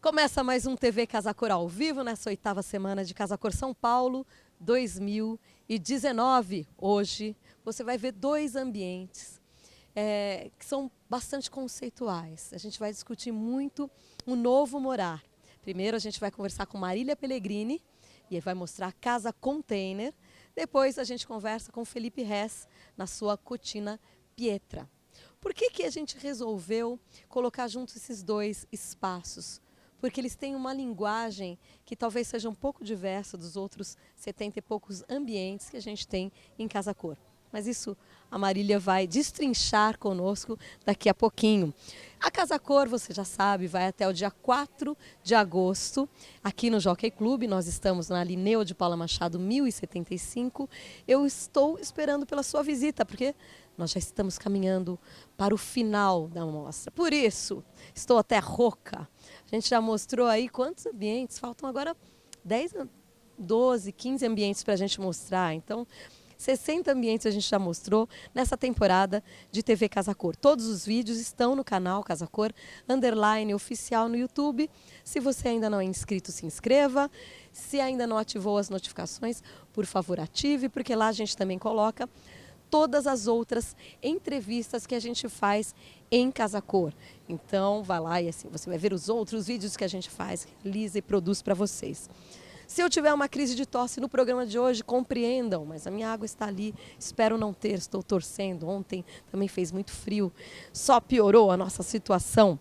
Começa mais um TV Casa Cor ao vivo nessa 8ª semana de Casa Cor São Paulo 2019. Hoje você vai ver dois ambientes que são bastante conceituais. A gente vai discutir muito o novo morar. Primeiro a gente vai conversar com Marília Pellegrini e ele vai mostrar a Casa Container. Depois a gente conversa com Felipe Hess na sua Cucina Pietra. Por que a gente resolveu colocar juntos esses dois espaços? Porque eles têm uma linguagem que talvez seja um pouco diversa dos outros 70 e poucos ambientes que a gente tem em Casa Cor. Mas isso a Marília vai destrinchar conosco daqui a pouquinho. A Casa Cor, você já sabe, vai até o dia 4 de agosto, aqui no Jockey Club. Nós estamos na Linneo de Paula Machado, 1075. Eu estou esperando pela sua visita, porque nós já estamos caminhando para o final da mostra. Por isso, estou até rouca. A gente já mostrou aí quantos ambientes? Faltam agora 10, 12, 15 ambientes para a gente mostrar. Então, 60 ambientes a gente já mostrou nessa temporada de TV Casa Cor. Todos os vídeos estão no canal Casa Cor _oficial no YouTube. Se você ainda não é inscrito, se inscreva. Se ainda não ativou as notificações, por favor ative, porque lá a gente também coloca todas as outras entrevistas que a gente faz em Casa Cor. Então, vai lá e assim você vai ver os outros vídeos que a gente faz, realiza e produz para vocês. Se eu tiver uma crise de tosse no programa de hoje, compreendam, mas a minha água está ali, espero não ter, estou torcendo. Ontem também fez muito frio, só piorou a nossa situação.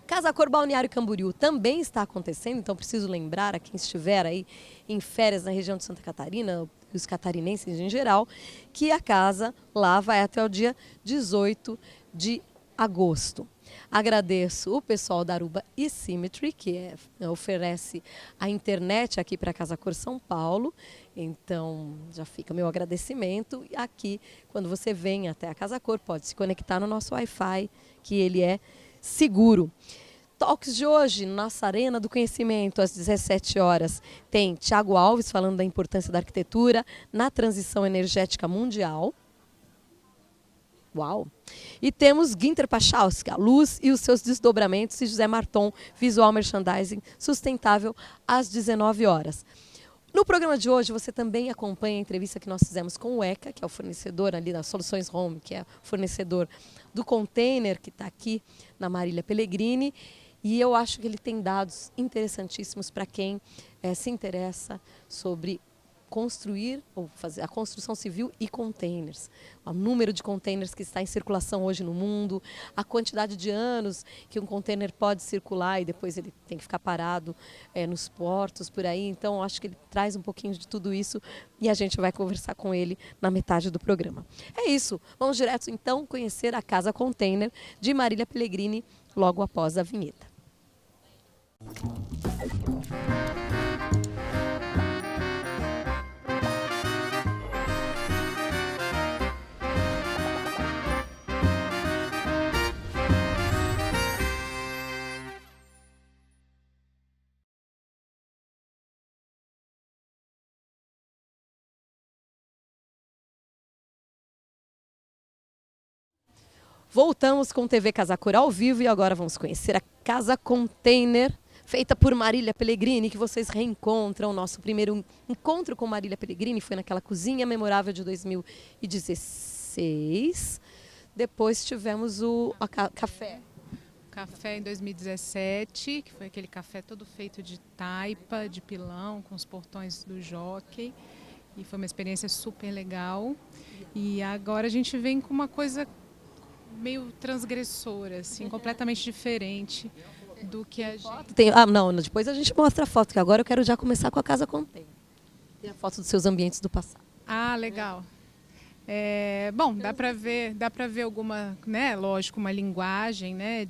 Casa Cor Balneário Camboriú também está acontecendo, então preciso lembrar a quem estiver aí em férias na região de Santa Catarina, os catarinenses em geral, que a casa lá vai até o dia 18 de agosto. Agradeço o pessoal da Aruba e Symmetry, que oferece a internet aqui para Casa Cor São Paulo. Então, já fica meu agradecimento. E aqui, quando você vem até a Casa Cor, pode se conectar no nosso Wi-Fi, que ele é seguro. Talks de hoje, nossa Arena do Conhecimento, às 17 horas, tem Tiago Alves falando da importância da arquitetura na transição energética mundial. Uau! E temos Ginter Pachowski, a luz e os seus desdobramentos, e José Marton, visual merchandising sustentável, às 19 horas. No programa de hoje, você também acompanha a entrevista que nós fizemos com o ECA, que é o fornecedor ali das Soluções Home, que é o fornecedor do container que está aqui na Marília Pellegrini. E eu acho que ele tem dados interessantíssimos para quem se interessa sobre construir ou fazer a construção civil e containers. O número de containers que está em circulação hoje no mundo, a quantidade de anos que um container pode circular e depois ele tem que ficar parado nos portos por aí. Então, acho que ele traz um pouquinho de tudo isso e a gente vai conversar com ele na metade do programa. É isso. Vamos direto, então, conhecer a Casa Container de Marília Pellegrini logo após a vinheta. Voltamos com TV Casa Cor ao vivo e agora vamos conhecer a Casa Container, feita por Marília Pellegrini, que vocês reencontram. Nosso primeiro encontro com Marília Pellegrini foi naquela cozinha memorável de 2016. Depois tivemos o café. Café em 2017, que foi aquele café todo feito de taipa, de pilão, com os portões do Jockey. E foi uma experiência super legal. E agora a gente vem com uma coisa meio transgressora, assim, completamente diferente do que a gente... Não, depois a gente mostra a foto, que agora eu quero já começar com a Casa Container. Tem a foto dos seus ambientes do passado. Ah, legal. Bom, dá para ver alguma, né, lógico, uma linguagem, né,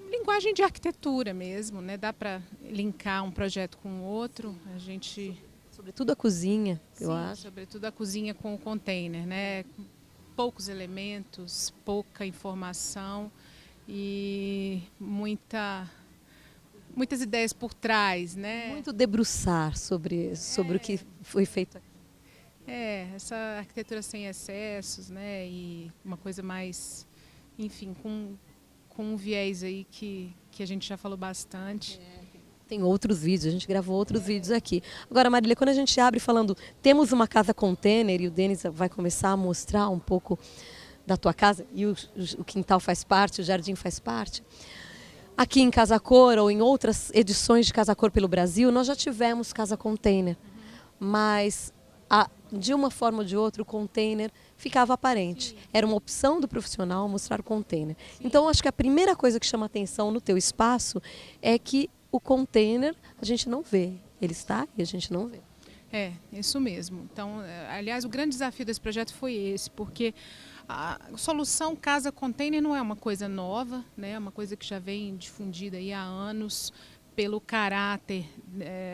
linguagem de arquitetura mesmo, né? Dá para linkar um projeto com o outro. A gente... Sobretudo a cozinha, eu acho. Sobretudo a cozinha com o container, né? Poucos elementos, pouca informação e muitas ideias por trás, né? Muito debruçar sobre o que foi feito aqui. Essa arquitetura sem excessos, né? E uma coisa mais enfim, com um viés aí que a gente já falou bastante. Tem outros vídeos, a gente gravou outros vídeos aqui. Agora, Marília, quando a gente abre falando, temos uma casa container, e o Denis vai começar a mostrar um pouco da tua casa, e o quintal faz parte, o jardim faz parte. Aqui em Casa Cor, ou em outras edições de Casa Cor pelo Brasil, nós já tivemos casa container, mas de uma forma ou de outra o container ficava aparente. Era uma opção do profissional mostrar o container. Então, acho que a primeira coisa que chama atenção no teu espaço é que o container a gente não vê. Ele está e a gente não vê. É, isso mesmo. Então, aliás, o grande desafio desse projeto foi esse, porque a solução casa container não é uma coisa nova, né? É uma coisa que já vem difundida aí há anos pelo caráter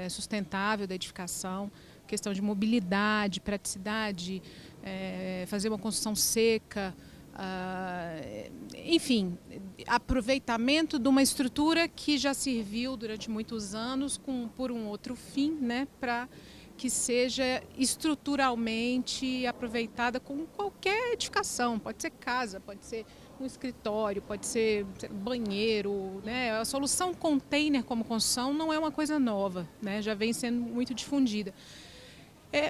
sustentável da edificação, questão de mobilidade, praticidade, fazer uma construção seca, enfim, aproveitamento de uma estrutura que já serviu durante muitos anos por um outro fim, né? Para que seja estruturalmente aproveitada com qualquer edificação. Pode ser casa, pode ser um escritório, pode ser banheiro, né? A solução container como construção não é uma coisa nova, né? Já vem sendo muito difundida.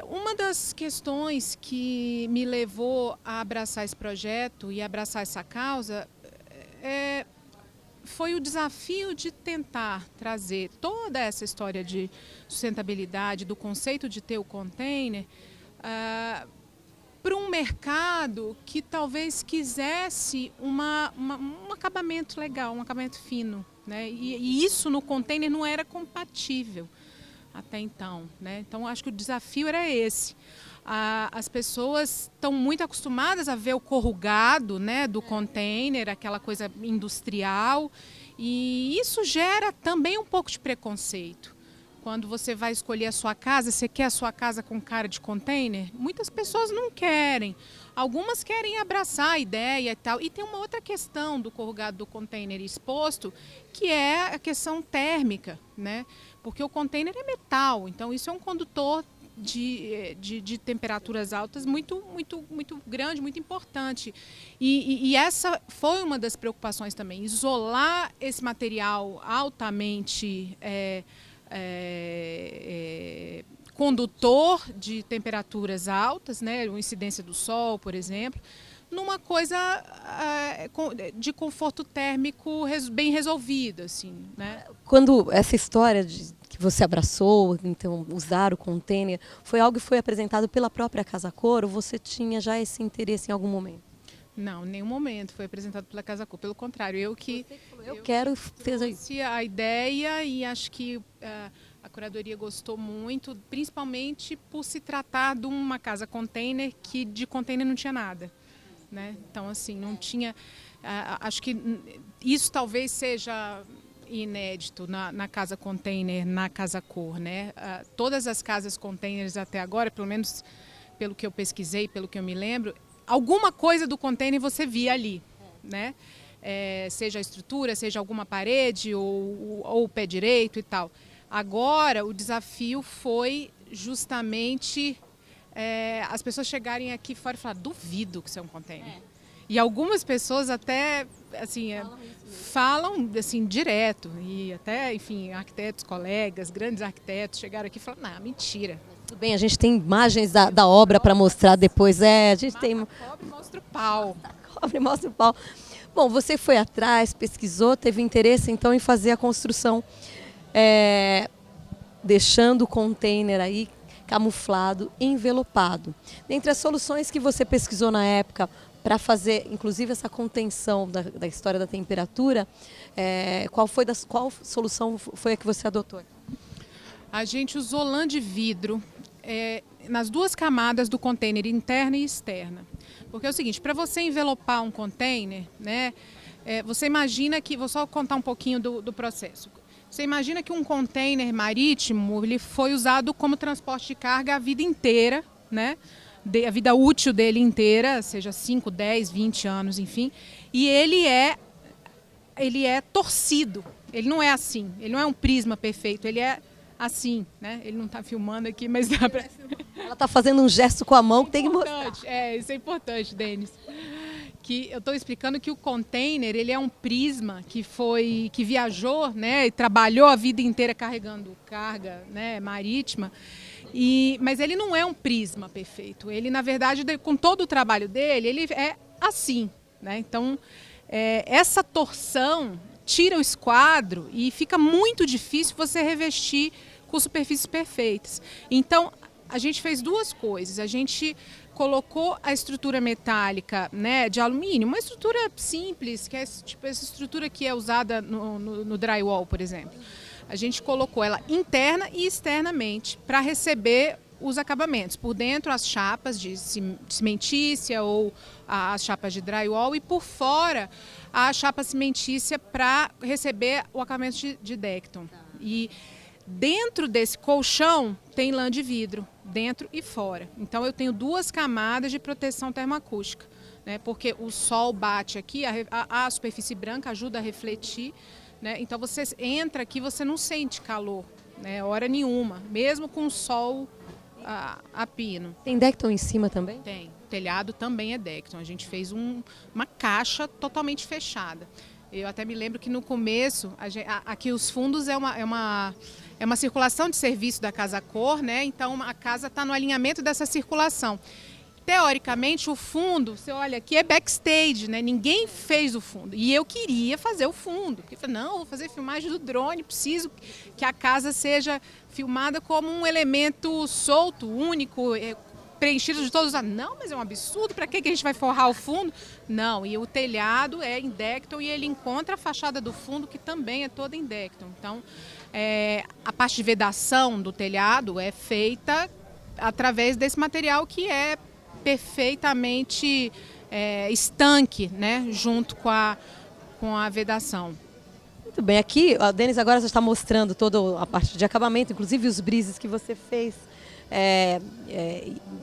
Uma das questões que me levou a abraçar esse projeto e abraçar essa causa foi o desafio de tentar trazer toda essa história de sustentabilidade, do conceito de ter o container, para um mercado que talvez quisesse um acabamento legal, um acabamento fino, né? E isso no container não era compatível até então, né? Então, acho que o desafio era esse. As pessoas estão muito acostumadas a ver o corrugado, né, do container, aquela coisa industrial, e isso gera também um pouco de preconceito. Quando você vai escolher a sua casa, você quer a sua casa com cara de container? Muitas pessoas não querem. Algumas querem abraçar a ideia e tal. E tem uma outra questão do corrugado do container exposto, que é a questão térmica, né? Porque o container é metal, então isso é um condutor de temperaturas altas muito grande, muito importante. E essa foi uma das preocupações também, isolar esse material altamente condutor de temperaturas altas, né, a incidência do sol, por exemplo, numa coisa de conforto térmico bem resolvida, assim, né? Quando essa história que você abraçou, então usar o container, foi algo que foi apresentado pela própria Casa Cor, ou você tinha já esse interesse em algum momento? Não, em nenhum momento foi apresentado pela Casa Cor. Pelo contrário, eu quero trouxe a ideia e acho que a curadoria gostou muito, principalmente por se tratar de uma casa container que de container não tinha nada, né? Então, assim, não tinha... acho que isso talvez seja inédito na casa container, na Casa Cor, né? Todas as casas containers até agora, pelo menos pelo que eu pesquisei, pelo que eu me lembro, alguma coisa do container você via ali, né? Seja a estrutura, seja alguma parede ou o pé direito e tal. Agora, o desafio foi justamente as pessoas chegarem aqui fora e falar, duvido que isso é um container. E algumas pessoas até assim, falam assim, direto. E até, enfim, arquitetos, colegas, grandes arquitetos chegaram aqui e falaram, não, mentira. Tudo bem, a gente tem imagens da obra para mostrar depois. A gente tem... Cobre mostra o pau. Cobre mostra o pau. Bom, você foi atrás, pesquisou, teve interesse então em fazer a construção, deixando o container aí camuflado, envelopado. Dentre as soluções que você pesquisou na época para fazer, inclusive, essa contenção da história da temperatura, qual solução foi a que você adotou? A gente usou lã de vidro nas duas camadas do container, interna e externa. Porque é o seguinte, para você envelopar um container, né, você imagina que, vou só contar um pouquinho do processo. Você imagina que um container marítimo ele foi usado como transporte de carga a vida inteira, né? A vida útil dele inteira, seja 5, 10, 20 anos, enfim. E ele é torcido, ele não é assim, ele não é um prisma perfeito, ele é assim, né? Ele não está filmando aqui, mas dá para... Ela está fazendo um gesto com a mão que tem que mostrar. Isso é importante, Denis. que eu estou explicando que o container ele é um prisma que viajou, né, e trabalhou a vida inteira carregando carga, né, marítima. Mas ele não é um prisma perfeito. Ele, na verdade, com todo o trabalho dele, ele é assim, né? Então, essa torção tira o esquadro e fica muito difícil você revestir com superfícies perfeitas. Então, a gente fez duas coisas. A gente colocou a estrutura metálica, né, de alumínio, uma estrutura simples, que é tipo essa estrutura que é usada no drywall, por exemplo. A gente colocou ela interna e externamente para receber os acabamentos. Por dentro, as chapas de cimentícia ou as chapas de drywall, e por fora, a chapa cimentícia para receber o acabamento de Decton. E dentro desse colchão tem lã de vidro, dentro e fora. Então eu tenho duas camadas de proteção termoacústica, né? Porque o sol bate aqui, a superfície branca ajuda a refletir, né? Então você entra aqui, você não sente calor, né? Hora nenhuma, mesmo com o sol a pino. Tem Decton em cima também? Tem. O telhado também é Decton. A gente fez uma caixa totalmente fechada. Eu até me lembro que no começo, aqui os fundos é uma circulação de serviço da Casa Cor, né? Então a casa está no alinhamento dessa circulação. Teoricamente, o fundo, você olha aqui, é backstage, né? Ninguém fez o fundo. E eu queria fazer o fundo. Eu falei, não, vou fazer filmagem do drone, preciso que a casa seja filmada como um elemento solto, único, preenchido de todos os lados. Não, mas é um absurdo, para que a gente vai forrar o fundo? Não, e o telhado é em Decton e ele encontra a fachada do fundo, que também é toda em Decton. Então, a parte de vedação do telhado é feita através desse material que é perfeitamente estanque, né, junto com a vedação. Muito bem, aqui a Denis agora já está mostrando toda a parte de acabamento, inclusive os brises que você fez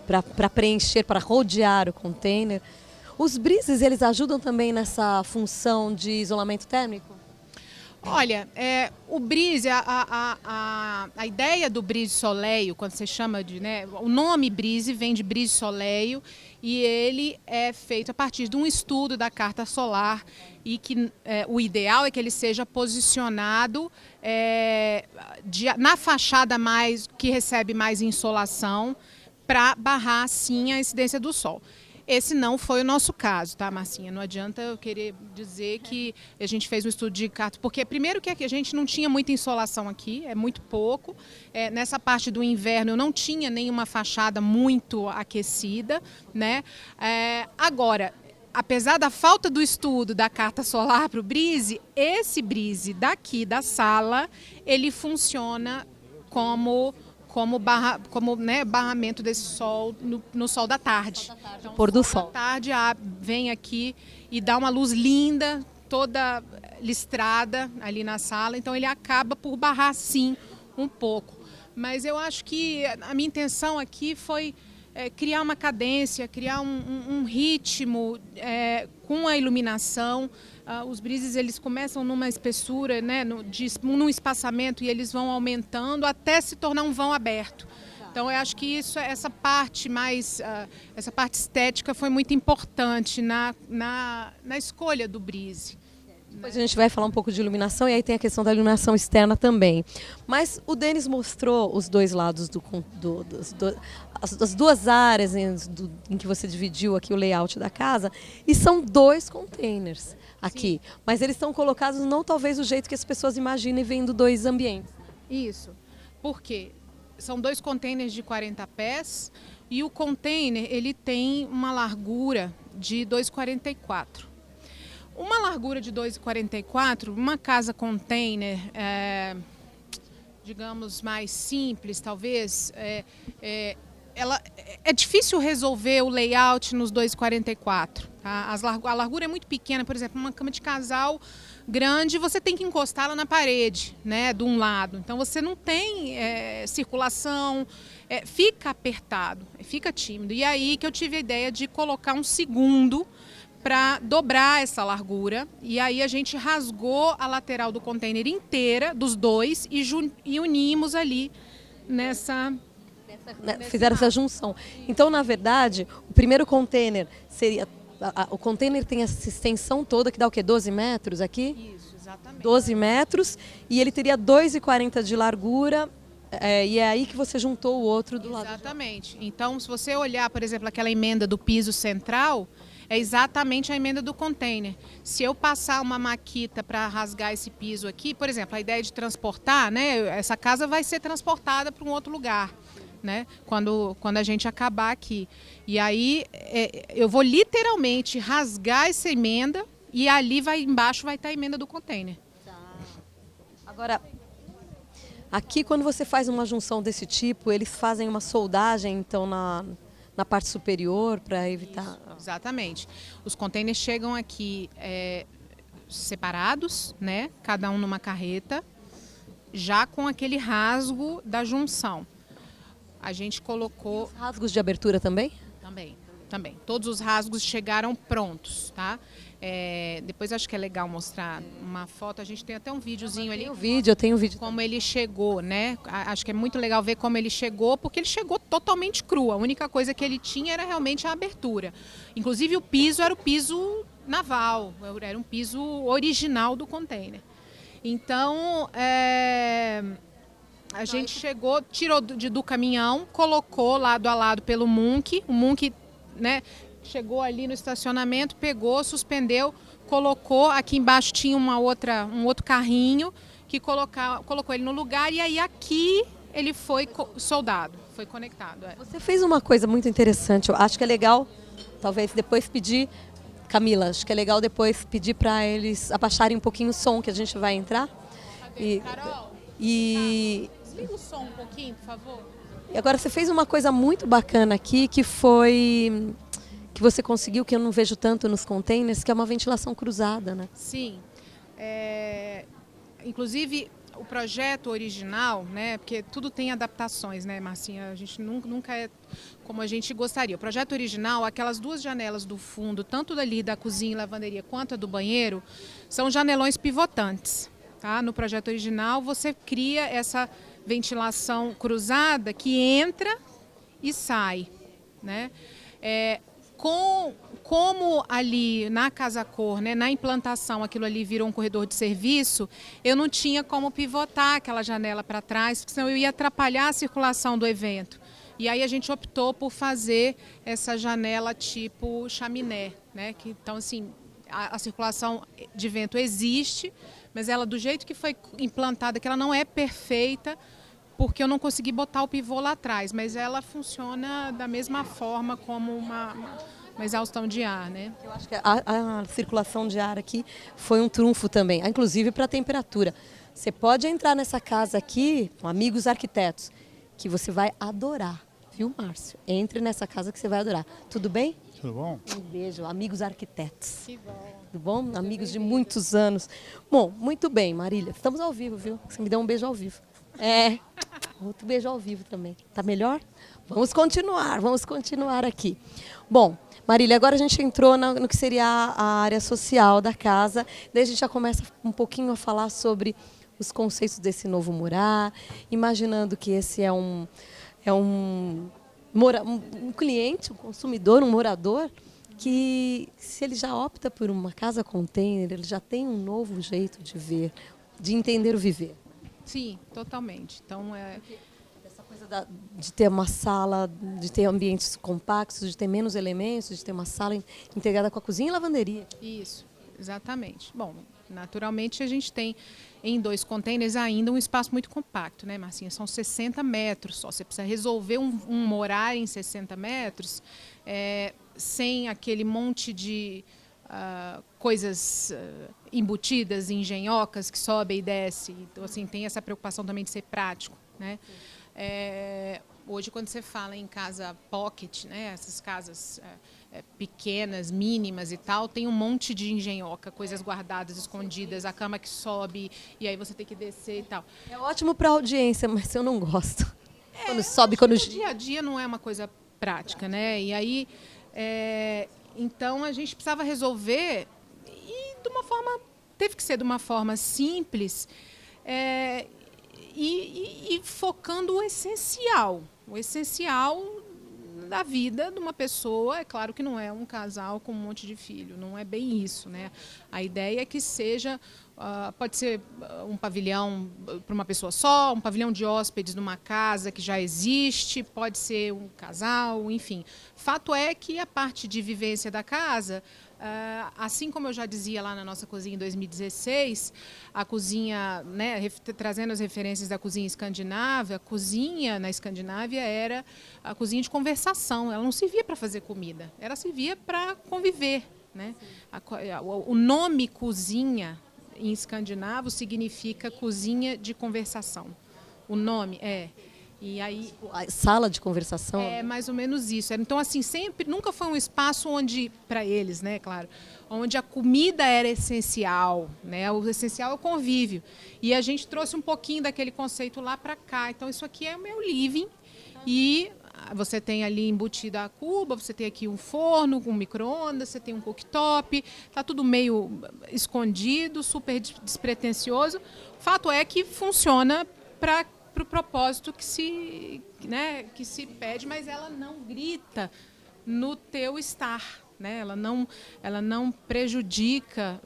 para preencher, para rodear o container. Os brises, eles ajudam também nessa função de isolamento térmico? Olha, o brise, a ideia do brise soleio, quando você chama de, né, o nome brise vem de brise soleio, e ele é feito a partir de um estudo da carta solar, e que o ideal é que ele seja posicionado na fachada que recebe mais insolação, para barrar sim a incidência do sol. Esse não foi o nosso caso, tá, Marcinha? Não adianta eu querer dizer que a gente fez um estudo de carta, porque primeiro que a gente não tinha muita insolação aqui, é muito pouco. Nessa parte do inverno eu não tinha nenhuma fachada muito aquecida, né? Agora, apesar da falta do estudo da carta solar para o brise, esse brise daqui da sala, ele funciona como barramento desse sol no sol da tarde. Então, pôr do sol. Da tarde vem aqui e dá uma luz linda, toda listrada ali na sala. Então ele acaba por barrar sim um pouco. Mas eu acho que a minha intenção aqui foi criar uma cadência, criar um ritmo com a iluminação. Os brises eles começam numa espessura, né, num espaçamento, e eles vão aumentando até se tornar um vão aberto. Então eu acho que essa parte estética foi muito importante na escolha do brise. Depois a gente vai falar um pouco de iluminação, e aí tem a questão da iluminação externa também. Mas o Denis mostrou os dois lados as duas áreas em que você dividiu aqui o layout da casa, e são dois containers aqui. Sim. Mas eles estão colocados não talvez do jeito que as pessoas imaginem, vendo dois ambientes. Isso. Por quê? São dois containers de 40 pés, e o container ele tem uma largura de 2,44. Uma largura de 2,44, uma casa container, digamos, mais simples, talvez, é difícil resolver o layout nos 2,44. Tá? A largura é muito pequena, por exemplo, uma cama de casal grande, você tem que encostá-la na parede, né, de um lado. Então você não tem circulação, fica apertado, fica tímido. E aí que eu tive a ideia de colocar um segundo para dobrar essa largura, e aí a gente rasgou a lateral do container inteira, dos dois, e unimos ali fizeram essa junção. Então, na verdade, o primeiro container seria o container tem essa extensão toda que dá o quê? 12 metros aqui? Isso, exatamente. 12 metros e ele teria 2,40 de largura. E é aí que você juntou o outro do lado. Exatamente. Então, se você olhar, por exemplo, aquela emenda do piso central, é exatamente a emenda do container. Se eu passar uma maquita para rasgar esse piso aqui, por exemplo, a ideia de transportar, né? Essa casa vai ser transportada para um outro lugar, né? Quando a gente acabar aqui. E aí eu vou literalmente rasgar essa emenda e ali embaixo vai estar a emenda do container. Agora, aqui, quando você faz uma junção desse tipo, eles fazem uma soldagem, então, na parte superior para evitar... Isso, exatamente. Os containers chegam aqui separados, né? Cada um numa carreta, já com aquele rasgo da junção. A gente colocou... Os rasgos de abertura também? Também. Todos os rasgos chegaram prontos, tá? Depois acho que é legal mostrar uma foto. A gente tem até um videozinho ali. Eu tenho vídeo. Como ele chegou, né? Acho que é muito legal ver como ele chegou, porque ele chegou totalmente cru. A única coisa que ele tinha era realmente a abertura. Inclusive o piso era o piso naval, era um piso original do container. Então, a gente chegou, tirou do caminhão, colocou lado a lado pelo Munk. O Munk, né, chegou ali no estacionamento, pegou, suspendeu, colocou. Aqui embaixo tinha um outro carrinho que colocou ele no lugar e aí aqui ele foi soldado, foi conectado. Você fez uma coisa muito interessante, eu acho que é legal, talvez depois pedir, Camila, acho que é legal depois pedir para eles abaixarem um pouquinho o som que a gente vai entrar. Cadê? Carol? Desliga o som um pouquinho, por favor. E agora você fez uma coisa muito bacana aqui, que foi que você conseguiu, que eu não vejo tanto nos containers, que é uma ventilação cruzada, né? Sim. Inclusive, o projeto original, né? Porque tudo tem adaptações, né, Marcinha? A gente nunca é como a gente gostaria. O projeto original, aquelas duas janelas do fundo, tanto dali da cozinha e lavanderia quanto a do banheiro, são janelões pivotantes. Tá? No projeto original, você cria essa ventilação cruzada que entra e sai, né? Como ali na Casa Cor, né, na implantação, aquilo ali virou um corredor de serviço, eu não tinha como pivotar aquela janela para trás, porque senão eu ia atrapalhar a circulação do evento. E aí a gente optou por fazer essa janela tipo chaminé, né? Então, assim, a circulação de vento existe, mas ela, do jeito que foi implantada, que ela não é perfeita, porque eu não consegui botar o pivô lá atrás, mas ela funciona da mesma forma como uma exaustão de ar, né? Eu acho que a circulação de ar aqui foi um trunfo também, inclusive para a temperatura. Você pode entrar nessa casa aqui, com amigos arquitetos, que você vai adorar, viu, Márcio? Entre nessa casa que você vai adorar. Tudo bem? Tudo bom? Um beijo, amigos arquitetos. Que bom. Tudo bom? Amigos de muitos anos. Bom, muito bem, Marília. Estamos ao vivo, viu? Você me deu um beijo ao vivo. Outro beijo ao vivo também. Tá melhor? Vamos continuar aqui. Bom, Marília, agora a gente entrou no que seria a área social da casa. Daí a gente já começa um pouquinho a falar sobre os conceitos desse novo morar, imaginando que esse é um cliente, um consumidor, um morador, que se ele já opta por uma casa container, ele já tem um novo jeito de ver, de entender o viver. Sim, totalmente. Então, essa coisa de ter uma sala, de ter ambientes compactos, de ter menos elementos, de ter uma sala integrada com a cozinha e lavanderia. Isso, exatamente. Bom, naturalmente a gente tem em 2 containers ainda um espaço muito compacto, né, Marcinha? São 60 metros só. Você precisa resolver um morar em 60 metros sem aquele monte de coisas embutidas, engenhocas, que sobe e desce. Então, assim, tem essa preocupação também de ser prático, né? Hoje, quando você fala em casa pocket, né, essas casas pequenas, mínimas e tal, tem um monte de engenhoca, coisas guardadas, escondidas, a cama que sobe e aí você tem que descer e tal. É ótimo para audiência, mas eu não gosto. Quando sobe, quando gira. O dia a dia não é uma coisa prática, né? E aí, então a gente precisava resolver e de uma forma, teve que ser de uma forma simples e focando o essencial da vida de uma pessoa. É claro que não é um casal com um monte de filho, não é bem isso, né? A ideia é que seja, pode ser um pavilhão para uma pessoa só, um pavilhão de hóspedes numa casa que já existe, pode ser um casal, enfim. Fato é que a parte de vivência da casa, assim como eu já dizia lá na nossa cozinha em 2016, a cozinha, né, trazendo as referências da cozinha escandinava, a cozinha na Escandinávia era a cozinha de conversação, ela não servia para fazer comida, ela servia para conviver, né? O nome cozinha em escandinavo significa cozinha de conversação. O nome é... E aí, a sala de conversação? É mais ou menos isso. Então, assim, nunca foi um espaço onde, para eles, né, claro, onde a comida era essencial, né? O essencial é o convívio. E a gente trouxe um pouquinho daquele conceito lá para cá. Então, isso aqui é o meu living. E você tem ali embutida a cuba, você tem aqui um forno com micro-ondas, você tem um cooktop, tá tudo meio escondido, super despretensioso. Fato é que funciona para o propósito que se pede, mas ela não grita no teu estar, né? Ela não prejudica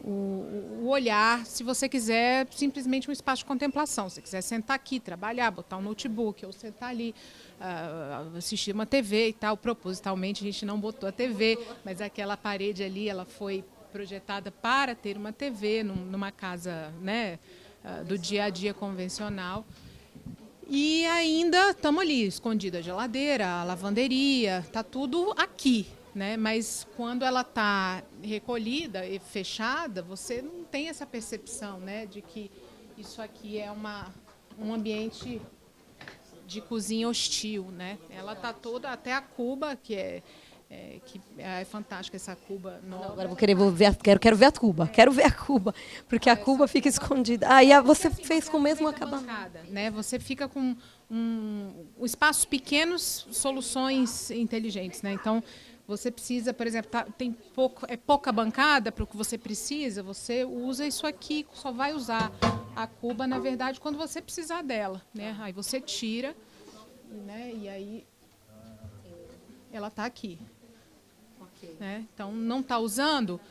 o olhar, se você quiser simplesmente um espaço de contemplação. Se você quiser sentar aqui, trabalhar, botar um notebook, ou sentar ali, assistir uma TV e tal. Propositalmente a gente não botou a TV, mas aquela parede ali ela foi projetada para ter uma TV numa casa, né, do dia a dia convencional. E ainda estamos ali, escondida a geladeira, a lavanderia, está tudo aqui, né? Mas quando ela está recolhida e fechada, você não tem essa percepção, né, de que isso aqui é um ambiente de cozinha hostil, né? Ela está toda, até a cuba, que é fantástica essa cuba nova. Agora quero ver a cuba. Quero ver a cuba, porque a cuba fica escondida. E você fez com o mesmo acabamento, né? Você fica com espaços pequenos, soluções inteligentes, né? Então, você precisa, por exemplo, tem pouca bancada para o que você precisa, você usa isso aqui, só vai usar a cuba, na verdade, quando você precisar dela, né? Aí você tira, né? E aí ela está aqui. Né? Então, não está usando,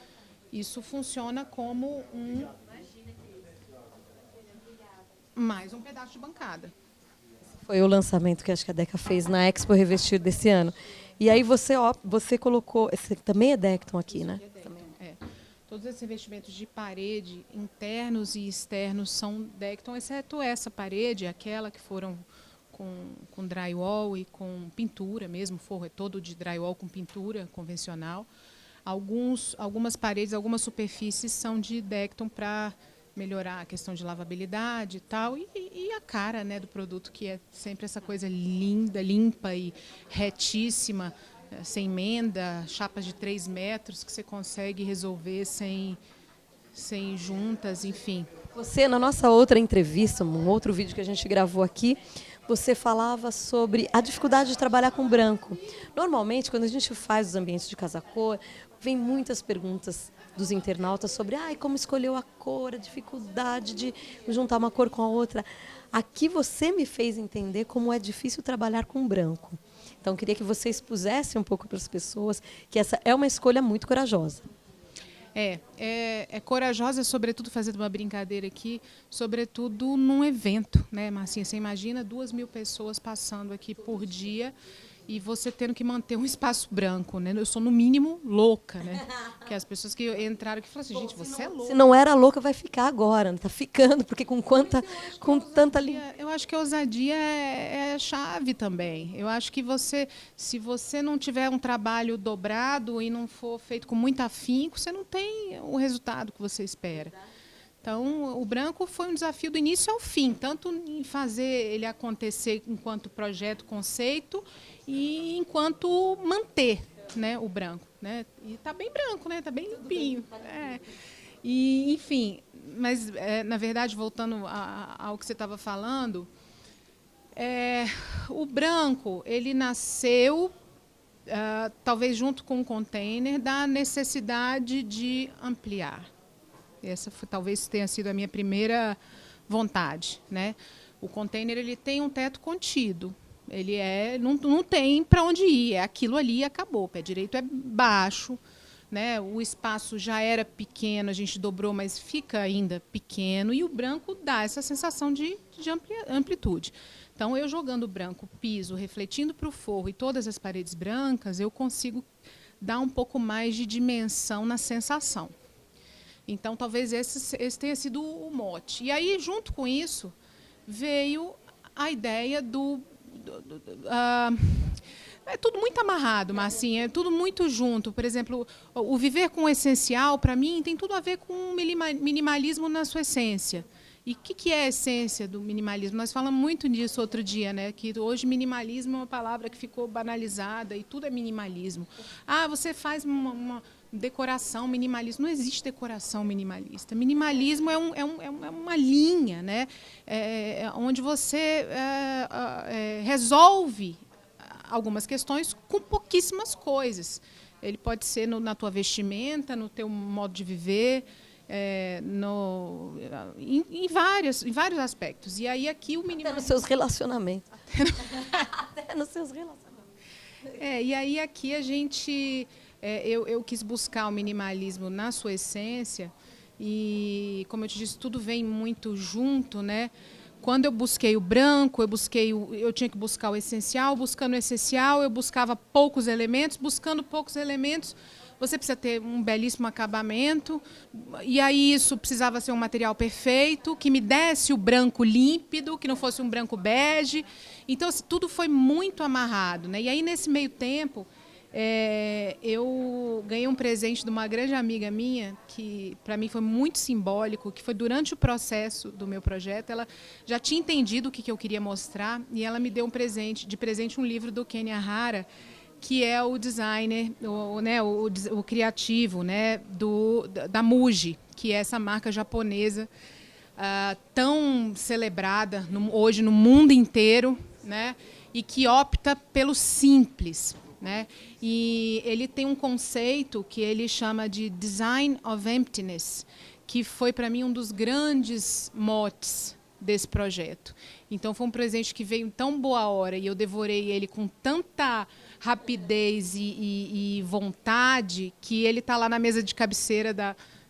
isso funciona como mais um pedaço de bancada. Foi o lançamento que acho que a Deca fez na Expo Revestir desse ano. E aí você colocou, também é Decton aqui, né? Todos esses revestimentos de parede, internos e externos, são Decton, exceto essa parede, aquela que foram com drywall e com pintura mesmo, forro é todo de drywall com pintura convencional. Algumas paredes, algumas superfícies são de Decton para melhorar a questão de lavabilidade e tal, e a cara, né, do produto, que é sempre essa coisa linda, limpa e retíssima, sem emenda, chapas de 3 metros que você consegue resolver sem juntas, enfim. Você, na nossa outra entrevista, um outro vídeo que a gente gravou aqui, você falava sobre a dificuldade de trabalhar com branco. Normalmente, quando a gente faz os ambientes de casa-cor, vem muitas perguntas dos internautas sobre como escolheu a cor, a dificuldade de juntar uma cor com a outra. Aqui você me fez entender como é difícil trabalhar com branco. Então, queria que você expusesse um pouco para as pessoas que essa é uma escolha muito corajosa. É corajosa, sobretudo, fazendo uma brincadeira aqui, sobretudo num evento, né, Marcinha? Você imagina 2.000 pessoas passando aqui por dia e você tendo que manter um espaço branco, né? Eu sou, no mínimo, louca, né? Porque as pessoas que entraram aqui falaram assim, gente, você é louca. Se não era louca, vai ficar agora. Está ficando, porque com tanta linha. Eu acho que a ousadia é a chave também. Eu acho que se você não tiver um trabalho dobrado e não for feito com muito afinco, você não tem o resultado que você espera. Então, o branco foi um desafio do início ao fim, tanto em fazer ele acontecer enquanto projeto, conceito, e enquanto manter, né, o branco, né? E está bem branco, né? Está bem limpinho. E, enfim, mas, na verdade, voltando ao que você estava falando, o branco ele nasceu, talvez junto com o container, da necessidade de ampliar. Essa talvez tenha sido a minha primeira vontade, né? O container ele tem um teto contido, Ele não tem para onde ir, é aquilo ali e acabou. O pé direito é baixo, né? O espaço já era pequeno, a gente dobrou, mas fica ainda pequeno, e o branco dá essa sensação de amplitude. Então, eu jogando branco, piso, refletindo para o forro e todas as paredes brancas, eu consigo dar um pouco mais de dimensão na sensação. Então, talvez esse tenha sido o mote. E aí, junto com isso, veio a ideia é tudo muito amarrado, mas assim, é tudo muito junto. Por exemplo, o viver com o essencial, para mim, tem tudo a ver com minimalismo na sua essência. E o que é a essência do minimalismo? Nós falamos muito disso outro dia, né? Que hoje minimalismo é uma palavra que ficou banalizada e tudo é minimalismo. Ah, você faz uma decoração minimalista. Não existe decoração minimalista. Minimalismo é uma linha, né? Onde você resolve algumas questões com pouquíssimas coisas. Ele pode ser na tua vestimenta, no teu modo de viver, em vários aspectos. E aí aqui o minimalismo... Até nos seus relacionamentos. Até nos seus relacionamentos. E aí aqui a gente... eu quis buscar o minimalismo na sua essência e, como eu te disse, tudo vem muito junto, né? Quando eu busquei o branco, eu tinha que buscar o essencial. Buscando o essencial, eu buscava poucos elementos. Buscando poucos elementos, você precisa ter um belíssimo acabamento. E aí isso precisava ser um material perfeito, que me desse o branco límpido, que não fosse um branco bege. Então, assim, tudo foi muito amarrado, né? E aí, nesse meio tempo, eu ganhei um presente de uma grande amiga minha, que para mim foi muito simbólico, que foi durante o processo do meu projeto. Ela já tinha entendido o que eu queria mostrar e ela me deu de presente um livro do Ken Hara, que é o designer, o criativo, né, da Muji, que é essa marca japonesa tão celebrada hoje no mundo inteiro, né, e que opta pelo simples. Né? E ele tem um conceito que ele chama de Design of Emptiness, que foi para mim um dos grandes motes desse projeto. Então foi um presente que veio em tão boa hora e eu devorei ele com tanta rapidez e vontade que ele está lá na mesa de cabeceira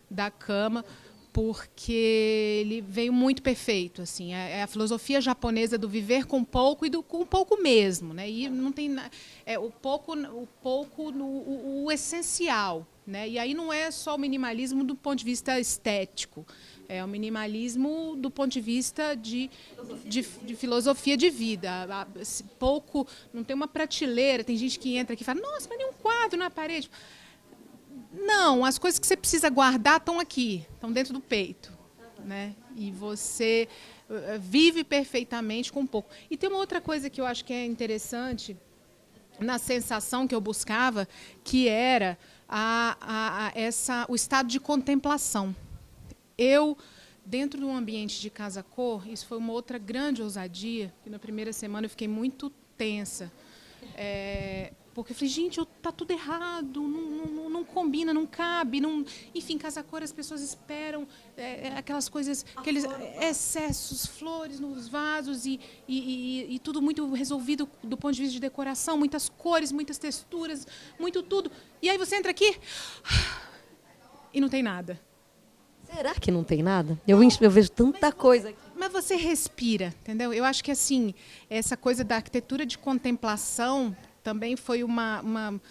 da cama, porque ele veio muito perfeito, assim, é a filosofia japonesa do viver com pouco e com pouco mesmo, né? E não tem o essencial, né? E aí não é só o minimalismo do ponto de vista estético, é o minimalismo do ponto de vista de filosofia de vida. Pouco, não tem uma prateleira, tem gente que entra aqui e fala, nossa, mas nem um quadro na parede. Não, as coisas que você precisa guardar estão aqui, estão dentro do peito, né? E você vive perfeitamente com pouco. E tem uma outra coisa que eu acho que é interessante na sensação que eu buscava, que era o estado de contemplação. Eu, dentro de um ambiente de casa-cor, isso foi uma outra grande ousadia, que na primeira semana eu fiquei muito tensa. Porque eu falei, gente, tá tudo errado, não combina, não cabe, enfim, casa-cor as pessoas esperam aquelas coisas, aqueles excessos, flores nos vasos e tudo muito resolvido do ponto de vista de decoração, muitas cores, muitas texturas, muito tudo. E aí você entra aqui e não tem nada. Será que não tem nada? Eu vejo tanta coisa aqui. Mas você respira, entendeu? Eu acho que assim, essa coisa da arquitetura de contemplação também foi uma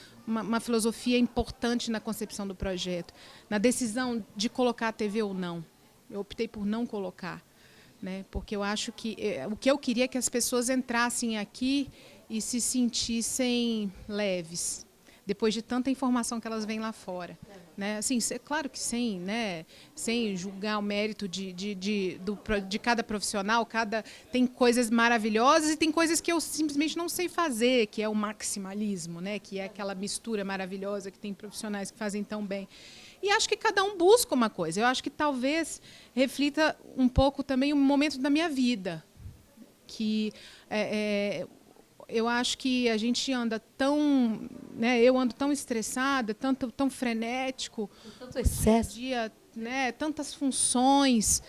filosofia importante na concepção do projeto. Na decisão de colocar a TV ou não. Eu optei por não colocar, né? Porque eu acho que o que eu queria é que as pessoas entrassem aqui e se sentissem leves, depois de tanta informação que elas veem lá fora. Né? Assim, claro que sem julgar o mérito de cada profissional, tem coisas maravilhosas e tem coisas que eu simplesmente não sei fazer, que é o maximalismo, né? Que é aquela mistura maravilhosa que tem profissionais que fazem tão bem. E acho que cada um busca uma coisa. Eu acho que talvez reflita um pouco também o momento da minha vida, que eu acho que a gente anda tão, né, eu ando tão estressada, tão frenético, tanto excesso, dia, né, tantas funções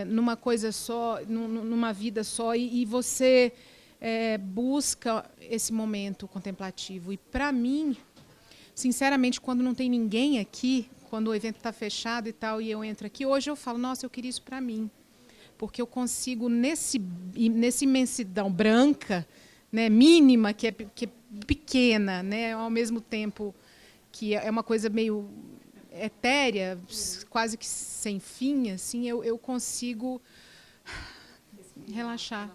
numa coisa só, numa vida só, e você busca esse momento contemplativo. E, para mim, sinceramente, quando não tem ninguém aqui, quando o evento está fechado e tal, e eu entro aqui, hoje eu falo, nossa, eu queria isso para mim. Porque eu consigo, nessa imensidão branca, né, mínima, que é pequena, né, ao mesmo tempo que é uma coisa meio etérea, quase que sem fim, assim, eu consigo relaxar.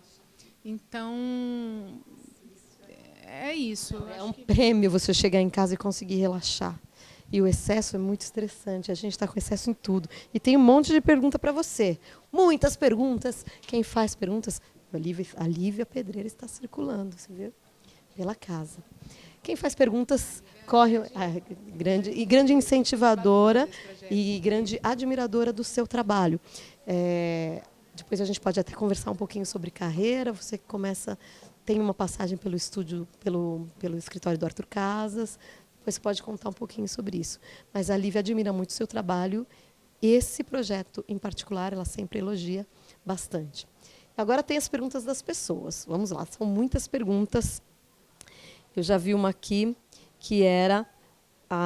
Então, é isso. É um prêmio você chegar em casa e conseguir relaxar. E o excesso é muito estressante. A gente está com excesso em tudo. E tem um monte de pergunta para você. Muitas perguntas. Quem faz perguntas? A Lívia Pedreira está circulando, você viu? Pela casa. Quem faz perguntas corre... grande incentivadora e grande admiradora do seu trabalho. Depois a gente pode até conversar um pouquinho sobre carreira. Você que tem uma passagem pelo estúdio, pelo escritório do Arthur Casas. Depois você pode contar um pouquinho sobre isso. Mas a Lívia admira muito o seu trabalho. Esse projeto, em particular, ela sempre elogia bastante. Agora tem as perguntas das pessoas. Vamos lá, são muitas perguntas. Eu já vi uma aqui que era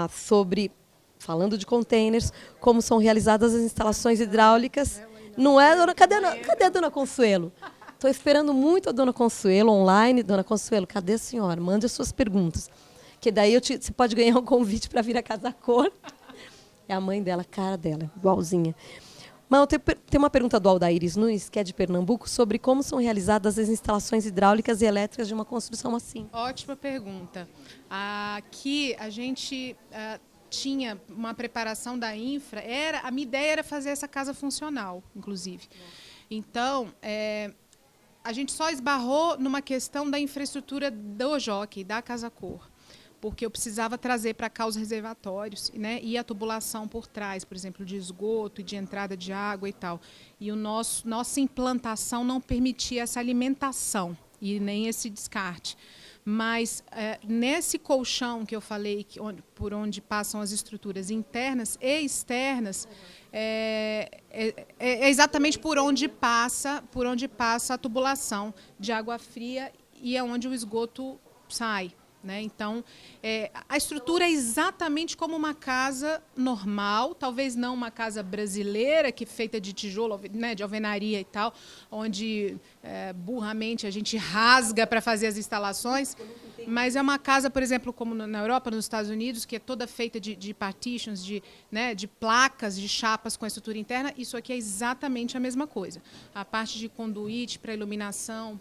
sobre, falando de containers, como são realizadas as instalações hidráulicas. Não é, dona? Cadê a dona Consuelo? Estou esperando muito a dona Consuelo online. Dona Consuelo, cadê a senhora? Mande as suas perguntas. Que daí você pode ganhar um convite para vir à Casa Cor. É a mãe dela, a cara dela, igualzinha. Mas tem uma pergunta do Aldaíris Nunes, que é de Pernambuco, sobre como são realizadas as instalações hidráulicas e elétricas de uma construção assim. Ótima pergunta. Aqui a gente tinha uma preparação da infra. A minha ideia era fazer essa casa funcional, inclusive. Então, a gente só esbarrou numa questão da infraestrutura do Jockey, da Casa Cor. Porque eu precisava trazer para cá os reservatórios, né, e a tubulação por trás, por exemplo, de esgoto e de entrada de água e tal. E nossa implantação não permitia essa alimentação e nem esse descarte. Mas nesse colchão que eu falei, por onde passam as estruturas internas e externas, é exatamente por onde passa a tubulação de água fria e é onde o esgoto sai. Né? Então, a estrutura é exatamente como uma casa normal, talvez não uma casa brasileira, que é feita de tijolo, né, de alvenaria e tal, onde burramente a gente rasga para fazer as instalações, mas é uma casa, por exemplo, como na Europa, nos Estados Unidos, que é toda feita de partitions, de placas, de chapas com a estrutura interna. Isso aqui é exatamente a mesma coisa. A parte de conduíte para iluminação,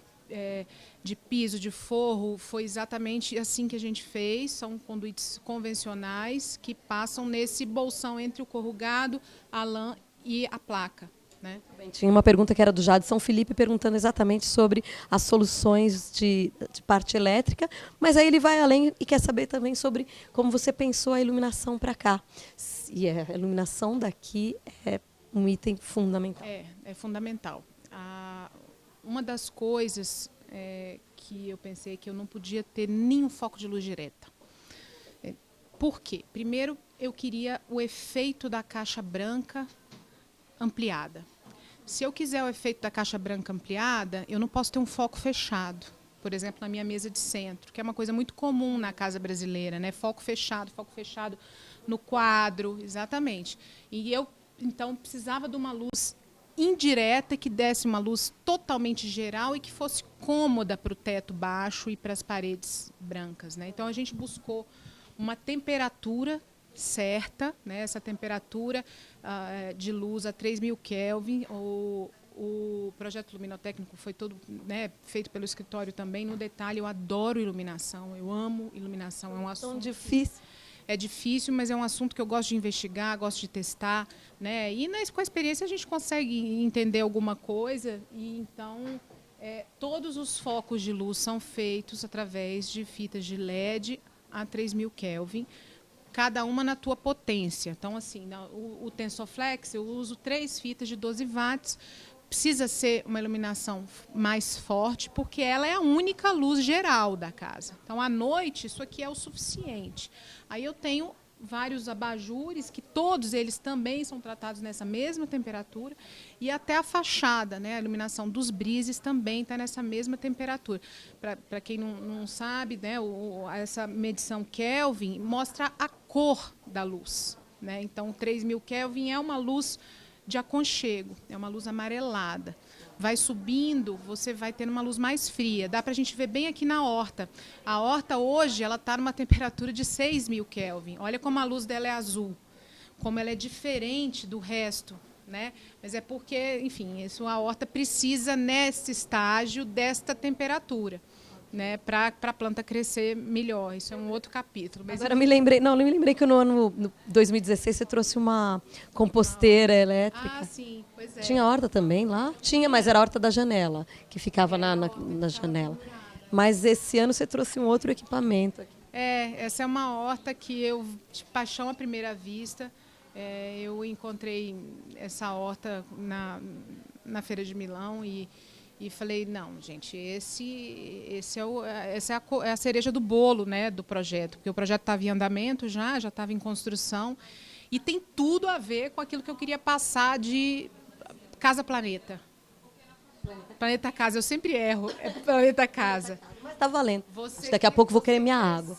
de piso, de forro, foi exatamente assim que a gente fez. São conduítes convencionais que passam nesse bolsão entre o corrugado, a lã e a placa. Né? Tinha uma pergunta que era do Jadson Felipe, perguntando exatamente sobre as soluções de parte elétrica, mas aí ele vai além e quer saber também sobre como você pensou a iluminação para cá. E a iluminação daqui é um item fundamental. É fundamental. Uma das coisas que eu pensei que eu não podia ter nenhum foco de luz direta. Por quê? Primeiro, eu queria o efeito da caixa branca ampliada. Se eu quiser o efeito da caixa branca ampliada, eu não posso ter um foco fechado. Por exemplo, na minha mesa de centro, que é uma coisa muito comum na casa brasileira, né? Foco fechado no quadro, exatamente. E eu, então, precisava de uma luz indireta que desse uma luz totalmente geral e que fosse cômoda para o teto baixo e para as paredes brancas, né? Então a gente buscou uma temperatura certa, né? Essa temperatura de luz a 3.000 Kelvin. O projeto luminotécnico foi todo, né, feito pelo escritório também. No detalhe, eu adoro iluminação, eu amo iluminação, é um assunto difícil. É difícil, mas é um assunto que eu gosto de investigar, gosto de testar, né? E com a experiência a gente consegue entender alguma coisa. E então, todos os focos de luz são feitos através de fitas de LED a 3.000 Kelvin, cada uma na tua potência. Então, assim, o Tensorflex, eu uso 3 fitas de 12 watts. Precisa ser uma iluminação mais forte, porque ela é a única luz geral da casa. Então, à noite, isso aqui é o suficiente. Aí eu tenho vários abajures, que todos eles também são tratados nessa mesma temperatura, e até a fachada, né, a iluminação dos brises também está nessa mesma temperatura. Para quem não sabe, né, essa medição Kelvin mostra a cor da luz, né? Então, 3.000 Kelvin é uma luz de aconchego, é uma luz amarelada. Vai subindo, você vai tendo uma luz mais fria. Dá para a gente ver bem aqui na horta. A horta hoje ela está numa temperatura de 6.000 Kelvin. Olha como a luz dela é azul, como ela é diferente do resto, né? Mas é porque, enfim, a horta precisa nesse estágio desta temperatura, né, para a planta crescer melhor. Isso é um outro capítulo. Mas agora me lembrei que no ano 2016 você trouxe uma composteira elétrica. Ah, sim, pois é. Tinha horta também lá? Tinha, mas era a horta da janela, que ficava na janela. Mas esse ano você trouxe um outro equipamento aqui. Essa é uma horta que eu, de paixão à primeira vista, eu encontrei essa horta na Feira de Milão e falei, não, gente, essa é a cereja do bolo, né, do projeto, porque o projeto estava em andamento já estava em construção, e tem tudo a ver com aquilo que eu queria passar de Casa Planeta. Planeta Casa, eu sempre erro, é Planeta Casa. Mas está valendo. Daqui a pouco vou querer minha água.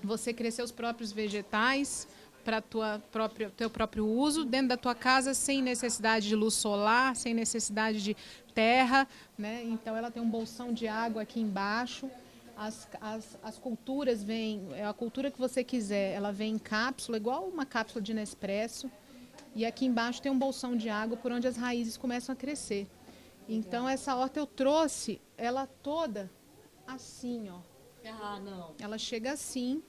Você crescer os próprios vegetais para teu próprio uso dentro da tua casa, sem necessidade de luz solar, sem necessidade de terra, né? Então ela tem um bolsão de água aqui embaixo. As culturas vêm, a cultura que você quiser, ela vem em cápsula, igual uma cápsula de Nespresso. E aqui embaixo tem um bolsão de água por onde as raízes começam a crescer. Então essa horta eu trouxe ela toda assim, ó. Ah, não. Ela chega assim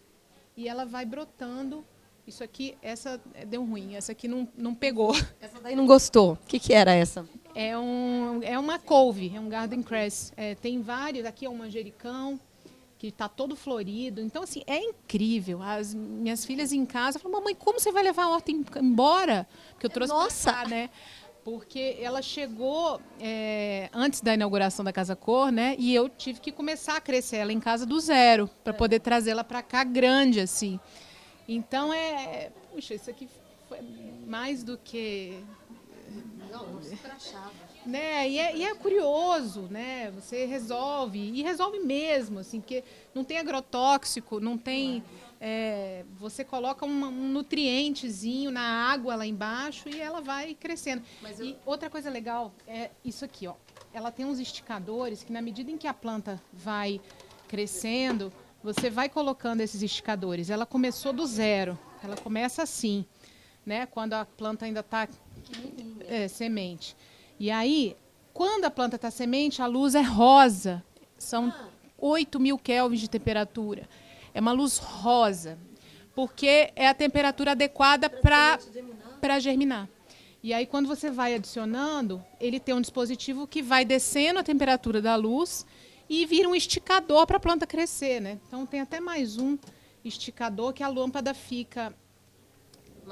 e ela vai brotando. Isso aqui, essa deu ruim, essa aqui não pegou. Essa daí não gostou. O que era essa? É uma couve, é um garden cress. Tem vários, aqui é um manjericão, que está todo florido. Então, assim, é incrível. As minhas filhas em casa falam, mamãe, como você vai levar a horta embora? Porque eu trouxe pra cá, né? Porque ela chegou antes da inauguração da Casa Cor, né? E eu tive que começar a crescer ela em casa do zero, para poder trazê-la para cá grande, assim. Então, puxa, isso aqui foi mais do que... Não se crachava. Né? E é curioso, né? Você resolve, e resolve mesmo, assim, porque não tem agrotóxico, não tem... você coloca um nutrientezinho na água lá embaixo e ela vai crescendo. E outra coisa legal é isso aqui, ó. Ela tem uns esticadores que, na medida em que a planta vai crescendo, você vai colocando esses esticadores. Ela começou do zero, ela começa assim, né? Quando a planta ainda está semente. E aí, quando a planta está semente, a luz é rosa. São 8.000 kelvins de temperatura. É uma luz rosa, porque é a temperatura adequada para germinar. E aí, quando você vai adicionando, ele tem um dispositivo que vai descendo a temperatura da luz e vira um esticador para a planta crescer, né? Então, tem até mais um esticador que a lâmpada fica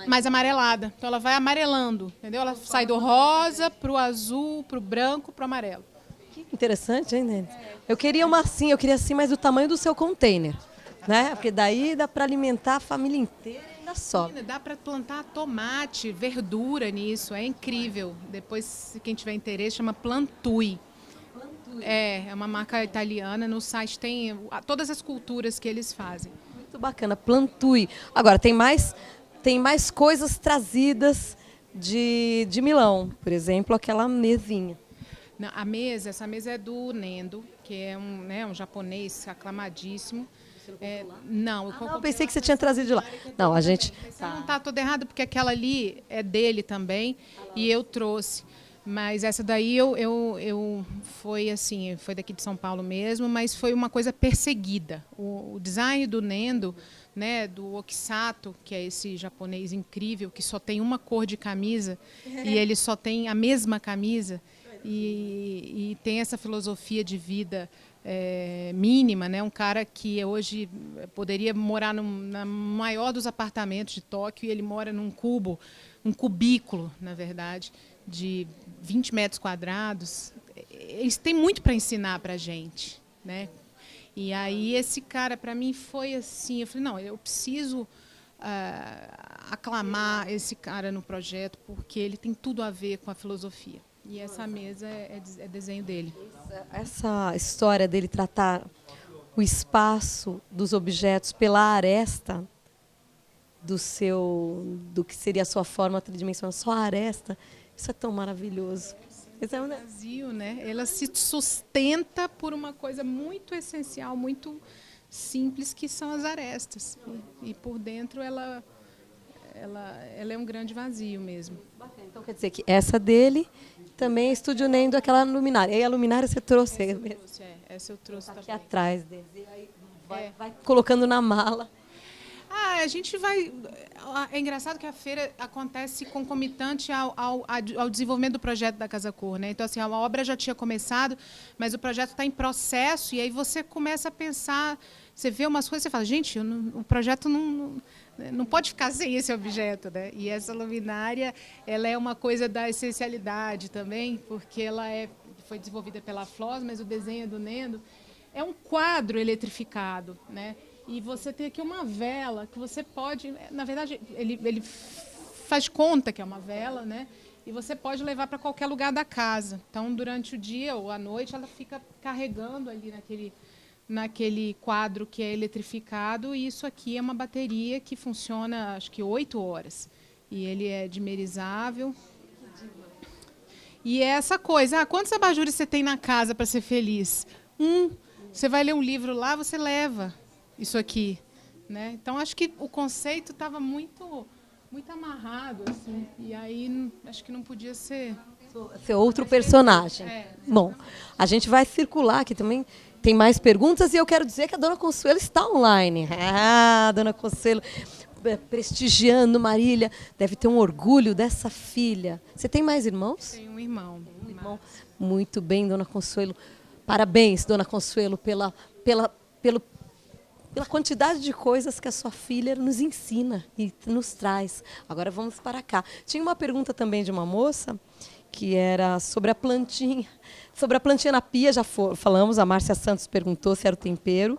mais amarelada. Então, ela vai amarelando, entendeu? Ela sai do rosa para o azul, para o branco, para o amarelo. Que interessante, hein, Denis? Eu queria assim, mas do tamanho do seu container, né? Porque daí dá para alimentar a família inteira e ainda sobra. Dá para plantar tomate, verdura nisso, é incrível. Depois, quem tiver interesse, chama Plantui. É uma marca italiana, no site tem todas as culturas que eles fazem. Muito bacana, Plantui. Agora, tem mais coisas trazidas de Milão, por exemplo, aquela mesinha. Não, essa mesa é do Nendo, que é um japonês aclamadíssimo. Não, eu pensei que você tinha trazido de lá. Não, a gente... Você não está toda errada, porque aquela ali é dele também, e eu trouxe. Mas essa daí foi assim, foi daqui de São Paulo mesmo, mas foi uma coisa perseguida. O design do Nendo, né, do Okisato, que é esse japonês incrível, que só tem uma cor de camisa, e ele só tem a mesma camisa, e tem essa filosofia de vida mínima, né? Um cara que hoje poderia morar no maior dos apartamentos de Tóquio, e ele mora num cubículo, na verdade, de 20 metros quadrados. Eles têm muito para ensinar para a gente, né? E aí esse cara, para mim, foi assim, eu falei, não, eu preciso aclamar esse cara no projeto, porque ele tem tudo a ver com a filosofia. E essa mesa é desenho dele. Essa história dele tratar o espaço dos objetos pela aresta do que seria a sua forma tridimensional, só a aresta, isso é tão maravilhoso. É um vazio, né? Ela se sustenta por uma coisa muito essencial, muito simples, que são as arestas. E por dentro ela é um grande vazio mesmo. Então quer dizer que essa dele também é Estúdio Nendo, aquela luminária. E aí a luminária você trouxe. Essa eu trouxe tá aqui também. atrás dele. E aí vai colocando na mala. A gente vai... É engraçado que a feira acontece concomitante ao desenvolvimento do projeto da Casa Cor, né? Então, assim, a obra já tinha começado, mas o projeto está em processo, e aí você começa a pensar, você vê umas coisas e você fala, gente, o projeto não pode ficar sem esse objeto, né? E essa luminária, ela é uma coisa da essencialidade também, porque ela foi desenvolvida pela Flos, mas o desenho é do Nendo. É um quadro eletrificado, né? E você tem aqui uma vela que você pode... Na verdade, ele faz conta que é uma vela, né? E você pode levar para qualquer lugar da casa. Então, durante o dia ou à noite, ela fica carregando ali naquele quadro que é eletrificado. E isso aqui é uma bateria que funciona, acho que 8 horas. E ele é dimerizável. E é essa coisa. Quantos abajures você tem na casa para ser feliz? Você vai ler um livro lá, você leva isso aqui, né? Então acho que o conceito estava muito amarrado, assim, e aí acho que não podia ser outro personagem. Bom, a gente vai circular aqui também, tem mais perguntas, e eu quero dizer que a Dona Consuelo está online. Dona Consuelo prestigiando Marília, deve ter um orgulho dessa filha. Você tem mais irmãos? Tenho um irmão. Muito bem, Dona Consuelo. Parabéns, Dona Consuelo, pela quantidade de coisas que a sua filha nos ensina e nos traz. Agora vamos para cá. Tinha uma pergunta também de uma moça, que era sobre a plantinha. Sobre a plantinha na pia, já falamos, a Márcia Santos perguntou se era o tempero.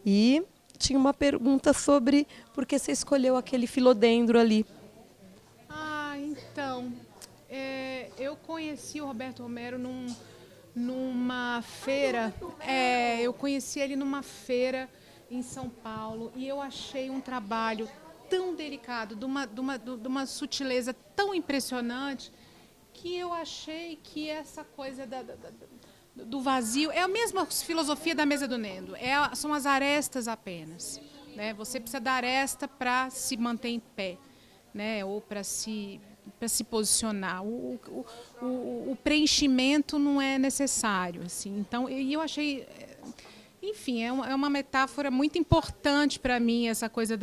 E tinha uma pergunta sobre por que você escolheu aquele filodendro ali. Então, eu conheci o Roberto Romero numa feira. Eu conheci ele numa feira em São Paulo, e eu achei um trabalho tão delicado, de uma sutileza tão impressionante, que eu achei que essa coisa do vazio é a mesma filosofia da mesa do Nendo, são as arestas apenas, né? Você precisa da aresta para se manter em pé, né? Ou para se posicionar. O preenchimento não é necessário, assim. Então, eu achei... Enfim, é uma metáfora muito importante para mim, essa coisa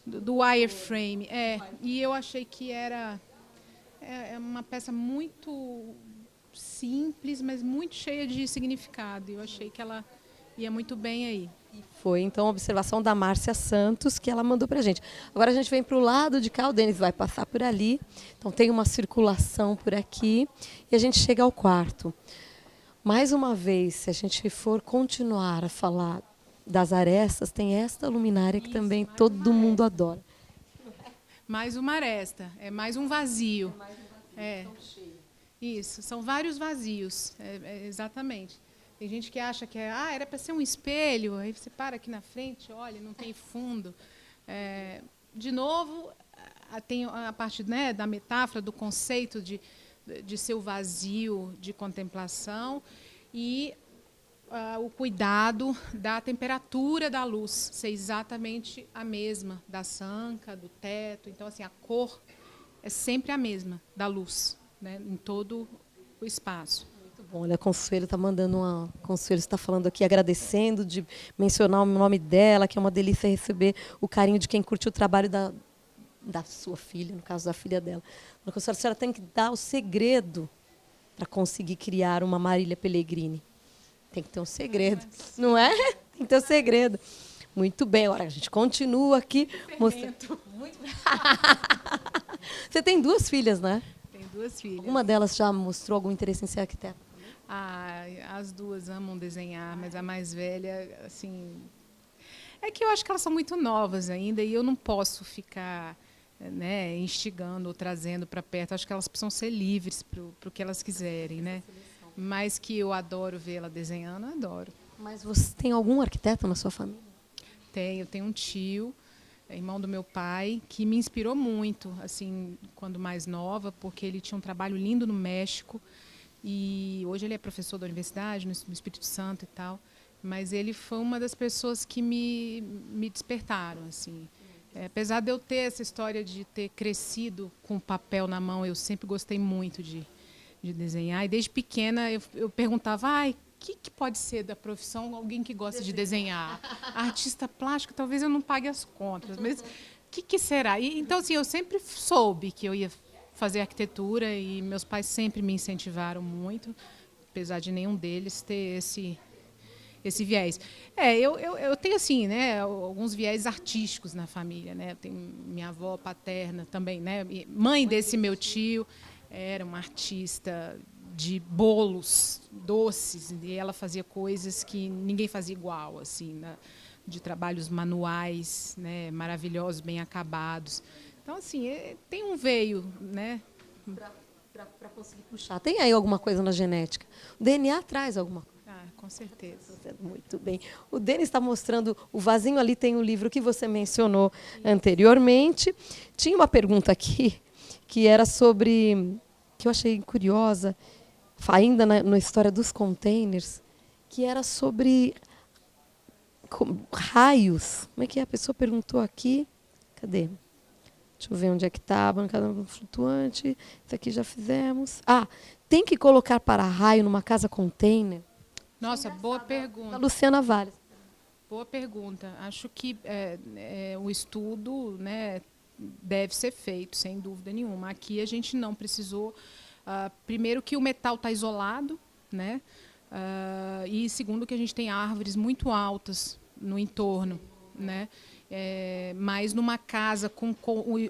do wireframe. E eu achei que era uma peça muito simples, mas muito cheia de significado. Eu achei que ela ia muito bem aí. Foi, então, a observação da Márcia Santos, que ela mandou para a gente. Agora a gente vem para o lado de cá, o Denis vai passar por ali. Então, tem uma circulação por aqui e a gente chega ao quarto. Mais uma vez, se a gente for continuar a falar das arestas, tem esta luminária que também todo mundo adora. Mais uma aresta, é mais um vazio. Isso, são vários vazios, exatamente. Tem gente que acha que era para ser um espelho, aí você para aqui na frente, olha, não tem fundo. De novo, tem a parte, né, da metáfora, do conceito de seu vazio de contemplação e o cuidado da temperatura da luz ser exatamente a mesma da sanca, do teto. Então, assim, a cor é sempre a mesma da luz, né, em todo o espaço. Muito bom. Olha, a Consuelo está mandando uma... Consuelo está falando aqui, agradecendo de mencionar o nome dela, que é uma delícia receber o carinho de quem curte o trabalho da sua filha, no caso da filha dela. A senhora tem que dar o segredo para conseguir criar uma Marília Pellegrini. Tem que ter um segredo, não é? Tem que ter um segredo. Muito bem, agora a gente continua aqui. Muito. Você tem 2 filhas, né? Tenho 2 filhas. Uma delas já mostrou algum interesse em ser arquiteta? As duas amam desenhar, mas a mais velha, assim, é que eu acho que elas são muito novas ainda e eu não posso ficar, né, instigando ou trazendo para perto. Acho que elas precisam ser livres para o que elas quiserem, né? Mas que eu adoro ver ela desenhando, eu adoro. Mas você tem algum arquiteto na sua família? Eu tenho um tio, irmão do meu pai, que me inspirou muito, assim, quando mais nova, porque ele tinha um trabalho lindo no México e hoje ele é professor da universidade, no Espírito Santo e tal. Mas ele foi uma das pessoas que me despertaram, assim. Apesar de eu ter essa história de ter crescido com papel na mão, eu sempre gostei muito de desenhar. E desde pequena eu perguntava, que pode ser da profissão alguém que gosta de desenhar? Artista plástico, talvez eu não pague as contas, mas que será? Então, assim, eu sempre soube que eu ia fazer arquitetura e meus pais sempre me incentivaram muito, apesar de nenhum deles ter esse viés. Eu tenho, assim, né, alguns viés artísticos na família, né? Eu tenho minha avó paterna também, né? Mãe desse meu tio era uma artista de bolos, doces, e ela fazia coisas que ninguém fazia igual, assim, né? De trabalhos manuais, né, maravilhosos, bem acabados. Então, assim, tem um veio, né? Para conseguir puxar. Tem aí alguma coisa na genética? O DNA traz alguma coisa. Com certeza. Muito bem. O Denis está mostrando, o vasinho ali tem o livro que você mencionou anteriormente. Tinha uma pergunta aqui que era sobre, que eu achei curiosa, ainda na história dos containers, que era sobre raios. Como é que é? A pessoa perguntou aqui. Cadê? Deixa eu ver onde é que está. Bancada flutuante. Isso aqui já fizemos. Tem que colocar para-raio numa casa container? Nossa, boa pergunta. Da Luciana Valles. Boa pergunta. Acho que o estudo, né, deve ser feito, sem dúvida nenhuma. Aqui a gente não precisou. Primeiro que o metal está isolado, né? E segundo que a gente tem árvores muito altas no entorno, né? Mas numa casa com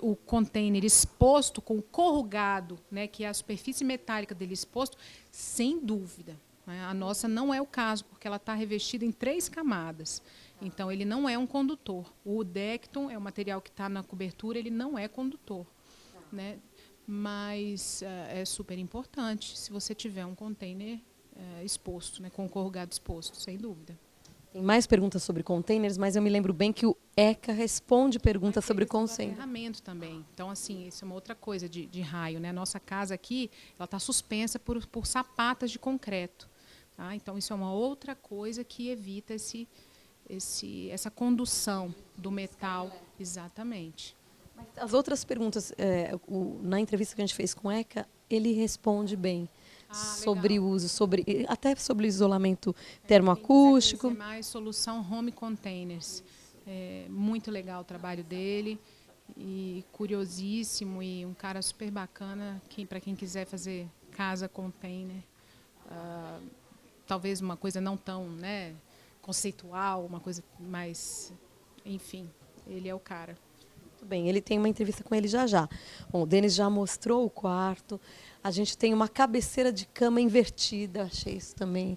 o container exposto, com o corrugado, né, que é a superfície metálica dele exposto, sem dúvida. A nossa não é o caso, porque ela está revestida em 3 camadas. Então, ele não é um condutor. O Decton é o material que está na cobertura, ele não é condutor. Né? Mas é super importante se você tiver um container exposto, né, com o corrugado exposto, sem dúvida. Tem mais perguntas sobre containers, mas eu me lembro bem que o ECA responde perguntas sobre containers. Ferramenta também. Então, assim, isso é uma outra coisa de raio. Né? A nossa casa aqui está suspensa por sapatas de concreto. Tá? Então, isso é uma outra coisa que evita essa condução do metal. Exatamente. Mas as outras perguntas, na entrevista que a gente fez com o ECA, ele responde bem sobre o uso, até sobre o isolamento termoacústico. Quem mais solução home containers. Muito legal o trabalho dele. E curiosíssimo e um cara super bacana para quem quiser fazer casa container. Talvez uma coisa não tão, né, conceitual, uma coisa mais, enfim, ele é o cara. Muito bem, ele tem uma entrevista com ele já já. Bom, o Denis já mostrou o quarto. A gente tem uma cabeceira de cama invertida, achei isso também.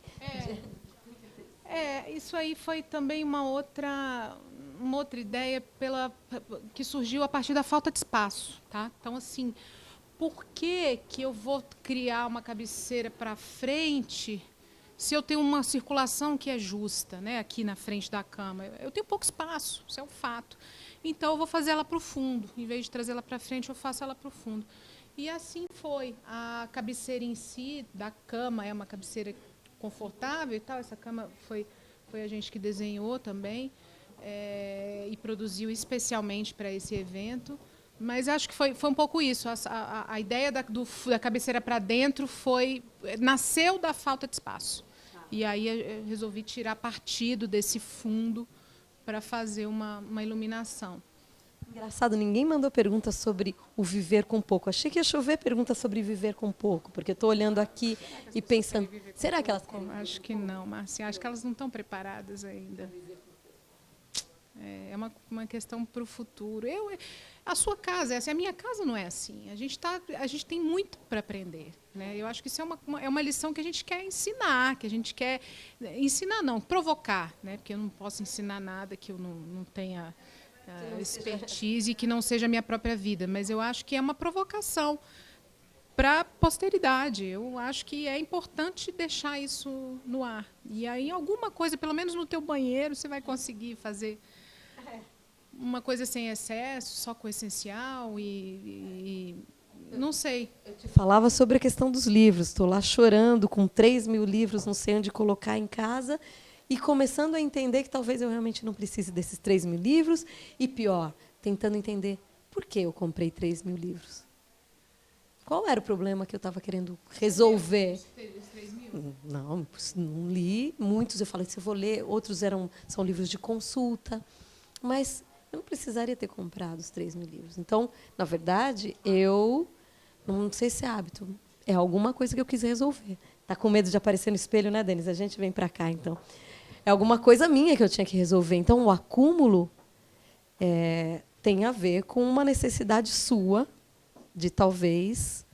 Isso aí foi também uma outra ideia que surgiu a partir da falta de espaço, tá? Então, assim, por que eu vou criar uma cabeceira para frente se eu tenho uma circulação que é justa, né, aqui na frente da cama? Eu tenho pouco espaço, isso é um fato. Então, eu vou fazer ela para o fundo. Em vez de trazer ela para frente, eu faço ela para o fundo. E assim foi. A cabeceira em si, da cama, é uma cabeceira confortável e tal. Essa cama foi a gente que desenhou também e produziu especialmente para esse evento. Mas acho que foi um pouco isso. A ideia da cabeceira para dentro nasceu da falta de espaço. E aí eu resolvi tirar partido desse fundo para fazer uma iluminação. Engraçado, ninguém mandou perguntas sobre o viver com pouco. Achei que ia chover perguntas sobre viver com pouco, porque estou olhando aqui e pensando, será que elas querem? Acho que não, Márcia. Acho que elas não estão preparadas ainda. É uma uma questão para o futuro. A sua casa é assim, a minha casa não é assim. A gente tem muito para aprender, né? Eu acho que isso é uma lição que a gente quer ensinar, que a gente quer ensinar, não, provocar, né? Porque eu não posso ensinar nada que eu não tenha expertise e que não seja a minha própria vida. Mas eu acho que é uma provocação para a posteridade. Eu acho que é importante deixar isso no ar. E aí, alguma coisa, pelo menos no teu banheiro, você vai conseguir fazer uma coisa sem excesso, só com o essencial e não sei. Eu te falava sobre a questão dos livros. Estou lá chorando com 3.000 livros, não sei onde colocar em casa, e começando a entender que talvez eu realmente não precise desses 3.000 livros, e pior, tentando entender por que eu comprei 3.000 livros. Qual era o problema que eu estava querendo resolver? Não li. Muitos eu falei, se eu vou ler, outros são livros de consulta. Mas eu não precisaria ter comprado os 3.000 livros. Então, na verdade, eu não sei se é hábito. É alguma coisa que eu quis resolver. Está com medo de aparecer no espelho, né, Denise? A gente vem para cá, então. É alguma coisa minha que eu tinha que resolver. Então, o acúmulo tem a ver com uma necessidade sua de talvez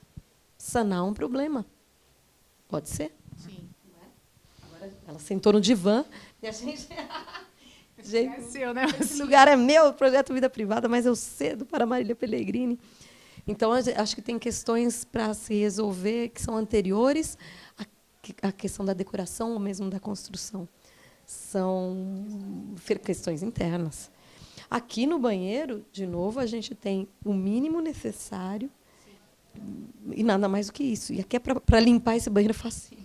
sanar um problema. Pode ser? Sim. Agora ela sentou no divã e a gente... É seu, né? Esse lugar é meu, projeto Vida Privada, mas eu cedo para Marília Pellegrini. Então, acho que tem questões para se resolver que são anteriores à questão da decoração ou mesmo da construção. São questões internas. Aqui no banheiro, de novo, a gente tem o mínimo necessário e nada mais do que isso. E aqui é para limpar esse banheiro fácil.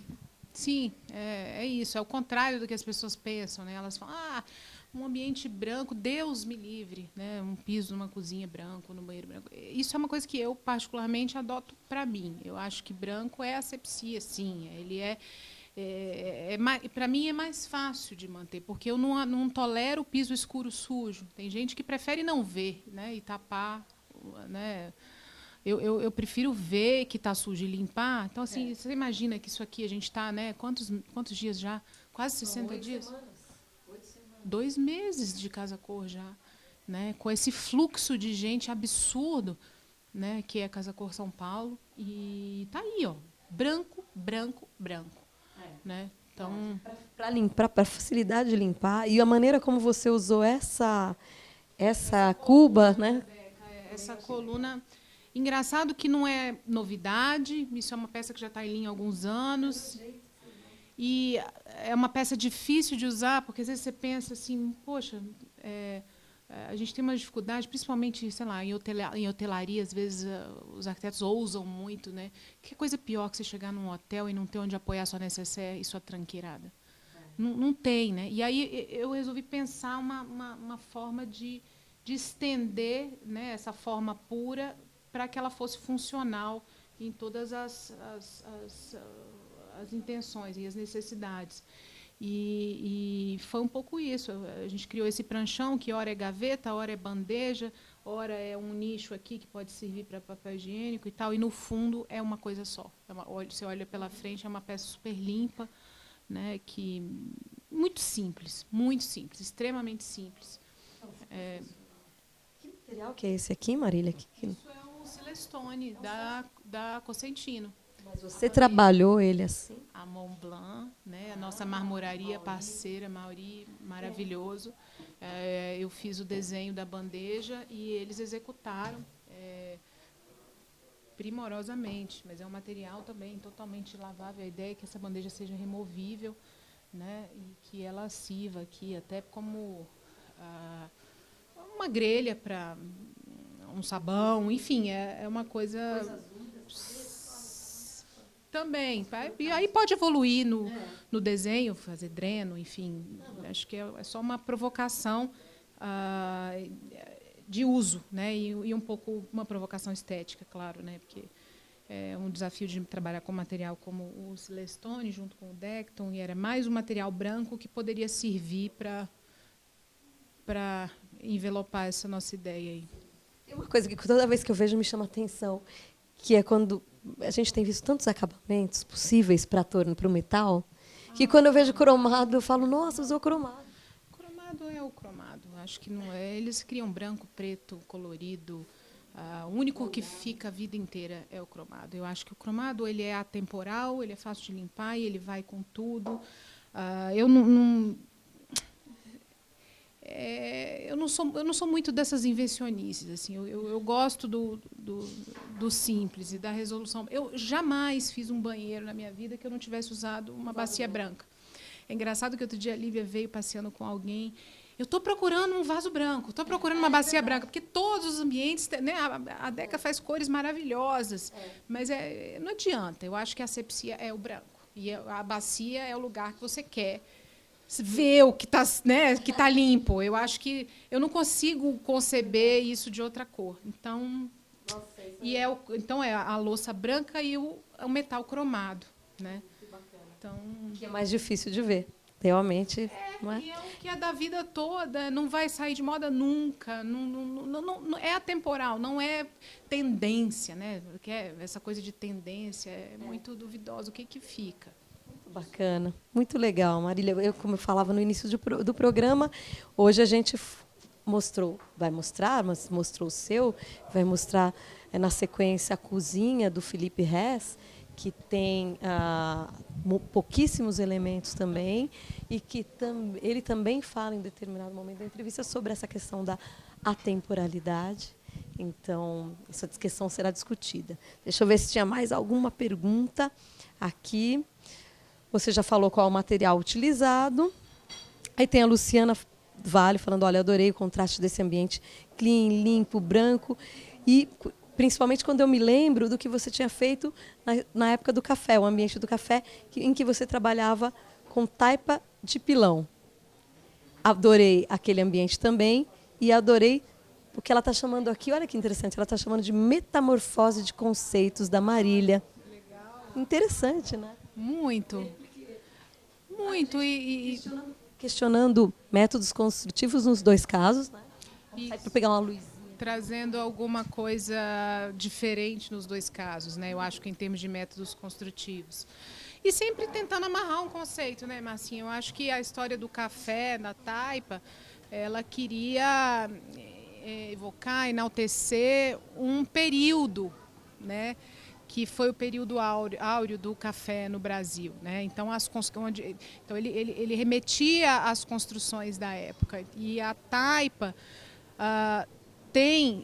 Sim, é isso. É o contrário do que as pessoas pensam, né? Elas falam, um ambiente branco, Deus me livre, né? Um piso numa cozinha branco, no banheiro branco. Isso é uma coisa que eu, particularmente, adoto para mim. Eu acho que branco é asepsia, sim. Ele para mim é mais fácil de manter, porque eu não tolero o piso escuro sujo. Tem gente que prefere não ver, né, e tapar, né? Eu prefiro ver que está sujo e limpar. Então, assim, você imagina que isso aqui a gente está, né? Quantos dias já? Quase 60 dias? 8 semanas. 2 meses de Casa Cor já, né? Com esse fluxo de gente absurdo, né? Que é Casa Cor São Paulo. E tá aí, ó, branco, branco, branco. Né? Então, para limpar, para facilidade de limpar, e a maneira como você usou essa cuba, né? Essa coluna, engraçado que não é novidade, isso é uma peça que já está em linha há alguns anos, e é uma peça difícil de usar, porque às vezes você pensa assim, poxa, a gente tem uma dificuldade, principalmente, sei lá, em hotelaria, às vezes os arquitetos ousam muito, né? Que coisa pior que você chegar num hotel e não ter onde apoiar sua necessaire e sua tranqueirada. Não tem, né? E aí eu resolvi pensar uma forma de estender, né, essa forma pura para que ela fosse funcional em todas as intenções e as necessidades. E foi um pouco isso. A gente criou esse pranchão, que ora é gaveta, ora é bandeja, ora é um nicho aqui que pode servir para papel higiênico e tal. E, no fundo, é uma coisa só. Você olha pela frente, é uma peça super limpa, né, muito simples, extremamente simples. Que material que é esse aqui, Marília? Isso é o Silestone, da Cosentino. Mas você trabalhou ele assim? A Mont Blanc, né? A nossa marmoraria parceira, Mauri, maravilhoso. Eu fiz o desenho da bandeja e eles executaram primorosamente, mas é um material também totalmente lavável. A ideia é que essa bandeja seja removível, né? E que ela sirva aqui até como uma grelha para um sabão, enfim, é uma coisa... Também. E aí pode evoluir no desenho, fazer dreno, enfim. Acho que é só uma provocação de uso, né? E um pouco uma provocação estética, claro, né? Porque é um desafio de trabalhar com material como o Silestone, junto com o Decton, e era mais um material branco que poderia servir para envelopar essa nossa ideia aí. Tem uma coisa que toda vez que eu vejo me chama a atenção, que é quando a gente tem visto tantos acabamentos possíveis para o metal, que quando eu vejo cromado, eu falo, nossa, usou cromado. Cromado é o cromado. Acho que não é. Eles criam branco, preto, colorido. O único que fica a vida inteira é o cromado. Eu acho que o cromado ele é atemporal, ele é fácil de limpar e ele vai com tudo. Eu não sou muito dessas invencionices. Assim, eu gosto do simples e da resolução. Eu jamais fiz um banheiro na minha vida que eu não tivesse usado uma bacia branca. É engraçado que outro dia a Lívia veio passeando com alguém. Eu estou procurando um vaso branco, estou procurando uma bacia branca, porque todos os ambientes, né, a Deca faz cores maravilhosas, mas não adianta. Eu acho que a asepsia é o branco e a bacia é o lugar que você quer ver o que está, né, que tá limpo. Eu acho que eu não consigo conceber isso de outra cor. Então, então é a louça branca e o metal cromado, né? Então, que é mais difícil de ver. Realmente, não é? E é o que é da vida toda, não vai sair de moda nunca, não é atemporal, não é tendência, né? Porque essa coisa de tendência é muito duvidosa. O que fica? Muito bacana, muito legal, Marília. Como eu falava no início do programa, hoje a gente vai mostrar o seu, vai mostrar na sequência a cozinha do Felipe Res, que tem pouquíssimos elementos também, e que ele também fala em determinado momento da entrevista sobre essa questão da atemporalidade. Então, essa questão será discutida. Deixa eu ver se tinha mais alguma pergunta aqui. Você já falou qual é o material utilizado. Aí tem a Luciana Vale falando, olha, adorei o contraste desse ambiente clean, limpo, branco, e principalmente quando eu me lembro do que você tinha feito na época do café, o ambiente do café, em que você trabalhava com taipa de pilão. Adorei aquele ambiente também e adorei o que ela está chamando aqui, olha que interessante, ela está chamando de metamorfose de conceitos da Marília. Legal. Interessante, né? Muito. Muito. Questionando métodos construtivos nos dois casos, né? Para pegar uma luz. Trazendo alguma coisa diferente nos dois casos, né? Eu acho que em termos de métodos construtivos. E sempre tentando amarrar um conceito, né, Marcinha? Eu acho que a história do café, da taipa, ela queria evocar, enaltecer um período, né? Que foi o período áureo do café no Brasil, né? Então, ele remetia às construções da época. E a taipa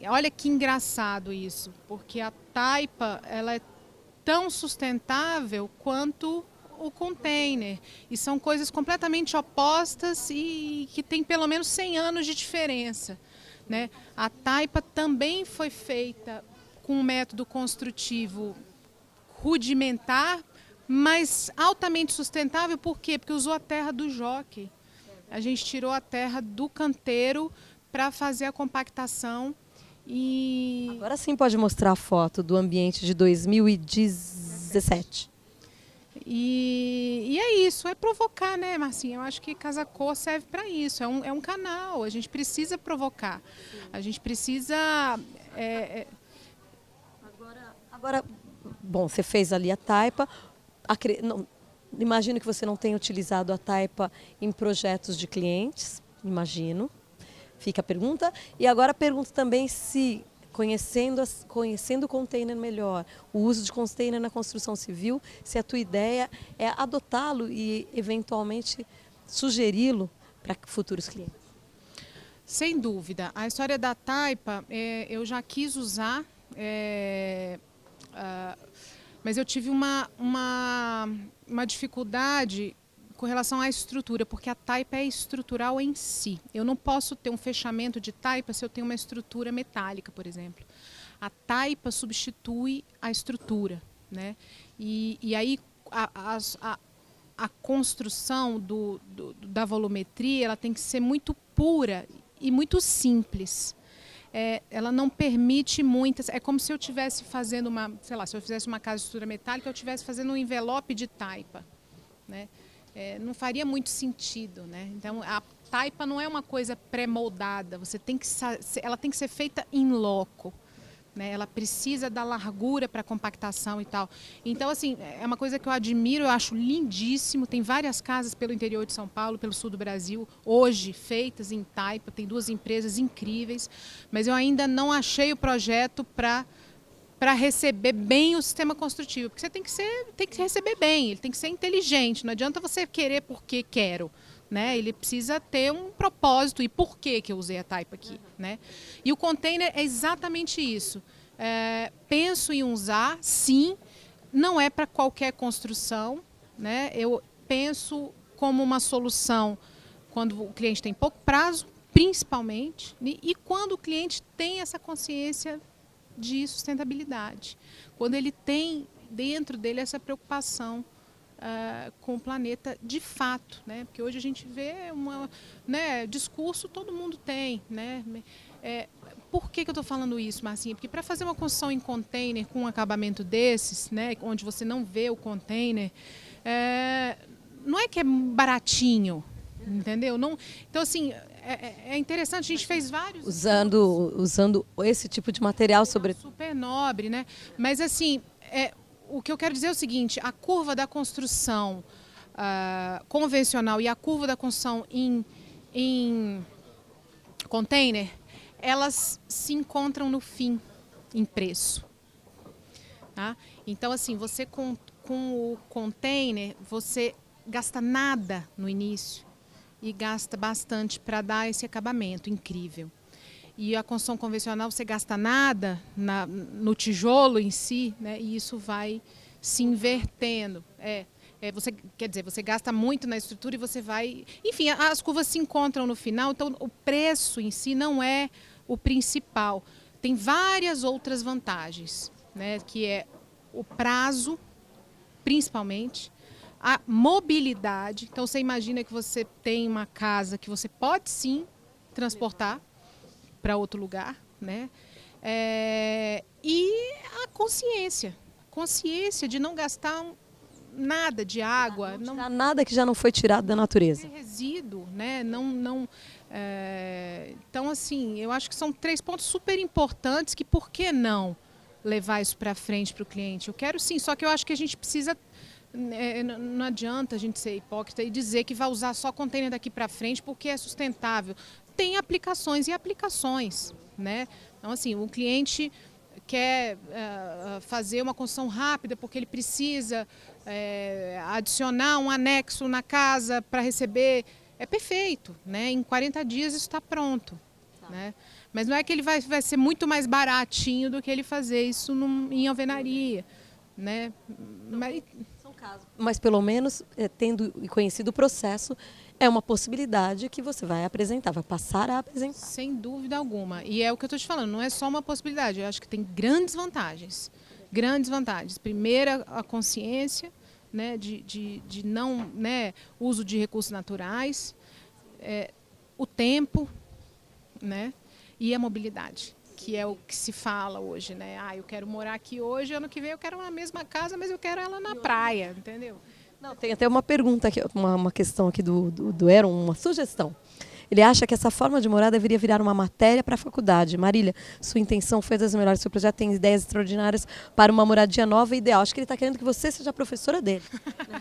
olha que engraçado isso, porque a taipa ela é tão sustentável quanto o container. E são coisas completamente opostas e que têm pelo menos 100 anos de diferença, né? A taipa também foi feita com um método construtivo rudimentar, mas altamente sustentável. Por quê? Porque usou a terra do jockey. A gente tirou a terra do canteiro para fazer a compactação. E agora sim pode mostrar a foto do ambiente de 2017. E é isso, é provocar, né, Marcinha? Eu acho que Casa Cor serve para isso, é um canal, a gente precisa provocar, a gente precisa... Agora, bom, você fez ali a taipa, imagino que você não tenha utilizado a taipa em projetos de clientes, imagino. Fica a pergunta. E agora pergunto também se, conhecendo o container melhor, o uso de container na construção civil, se a tua ideia é adotá-lo e, eventualmente, sugeri-lo para futuros clientes. Sem dúvida. A história da taipa, eu já quis usar, mas eu tive uma dificuldade com relação à estrutura, porque a taipa é estrutural em si. Eu não posso ter um fechamento de taipa se eu tenho uma estrutura metálica, por exemplo. A taipa substitui a estrutura, né? E aí a construção da volumetria ela tem que ser muito pura e muito simples. Ela não permite muitas... É como se eu estivesse fazendo se eu fizesse uma casa de estrutura metálica, eu estivesse fazendo um envelope de taipa, né? Não faria muito sentido, né? Então, a taipa não é uma coisa pré-moldada, ela tem que ser feita in loco, né? Ela precisa da largura para compactação e tal. Então, assim, é uma coisa que eu admiro, eu acho lindíssimo. Tem várias casas pelo interior de São Paulo, pelo sul do Brasil, hoje feitas em taipa, tem 2 empresas incríveis, mas eu ainda não achei o projeto para receber bem o sistema construtivo, porque você tem que receber bem, ele tem que ser inteligente, não adianta você querer porque quero, né? Ele precisa ter um propósito e por que eu usei a taipa aqui, né? E o container é exatamente isso. Penso em usar, sim, não é para qualquer construção, né? Eu penso como uma solução quando o cliente tem pouco prazo, principalmente, e quando o cliente tem essa consciência de sustentabilidade, quando ele tem dentro dele essa preocupação com o planeta de fato, né? Porque hoje a gente vê discurso todo mundo tem, né? Por que eu estou falando isso, Marcinha? Porque para fazer uma construção em container com um acabamento desses, né, onde você não vê o container, não é que é baratinho, entendeu? Não, então, assim, é interessante, a gente fez vários... Usando esse tipo de material, sobretudo. Super nobre, né? Mas, assim, o que eu quero dizer é o seguinte, a curva da construção convencional e a curva da construção em container, elas se encontram no fim, em preço. Tá? Então, assim, você com o container, você gasta nada no início e gasta bastante para dar esse acabamento incrível. E a construção convencional você gasta nada no tijolo em si, né? E isso vai se invertendo. Você gasta muito na estrutura e você vai... Enfim, as curvas se encontram no final, então o preço em si não é o principal. Tem várias outras vantagens, né? Que é o prazo, principalmente, a mobilidade. Então, você imagina que você tem uma casa que você pode, sim, transportar para outro lugar, né? E a consciência de não gastar nada de água. Não tirar nada que já não foi tirado da natureza. Resíduo, né? Então, assim, eu acho que são 3 pontos super importantes que por que não levar isso para frente para o cliente? Eu quero sim, só que eu acho que a gente precisa... Não adianta a gente ser hipócrita e dizer que vai usar só container daqui para frente porque é sustentável. Tem aplicações e aplicações, né? Então, assim, o cliente quer fazer uma construção rápida porque ele precisa adicionar um anexo na casa para receber. É perfeito, né? Em 40 dias isso está pronto. Tá. Né? Mas não é que ele vai ser muito mais baratinho do que ele fazer isso em alvenaria, né? Mas pelo menos, tendo conhecido o processo, é uma possibilidade que você vai apresentar, vai passar a apresentar. Sem dúvida alguma. E é o que eu estou te falando, não é só uma possibilidade, eu acho que tem grandes vantagens. Grandes vantagens. Primeira, a consciência, né, de não, né, uso de recursos naturais, o tempo, né, e a mobilidade, que é o que se fala hoje, né? Eu quero morar aqui hoje, ano que vem eu quero a mesma casa, mas eu quero ela na praia, entendeu? Não, tem até uma pergunta aqui, uma questão aqui do Eron, uma sugestão. Ele acha que essa forma de morar deveria virar uma matéria para a faculdade. Marília, sua intenção foi das melhores. Seu projeto tem ideias extraordinárias para uma moradia nova e ideal. Acho que ele está querendo que você seja professora dele.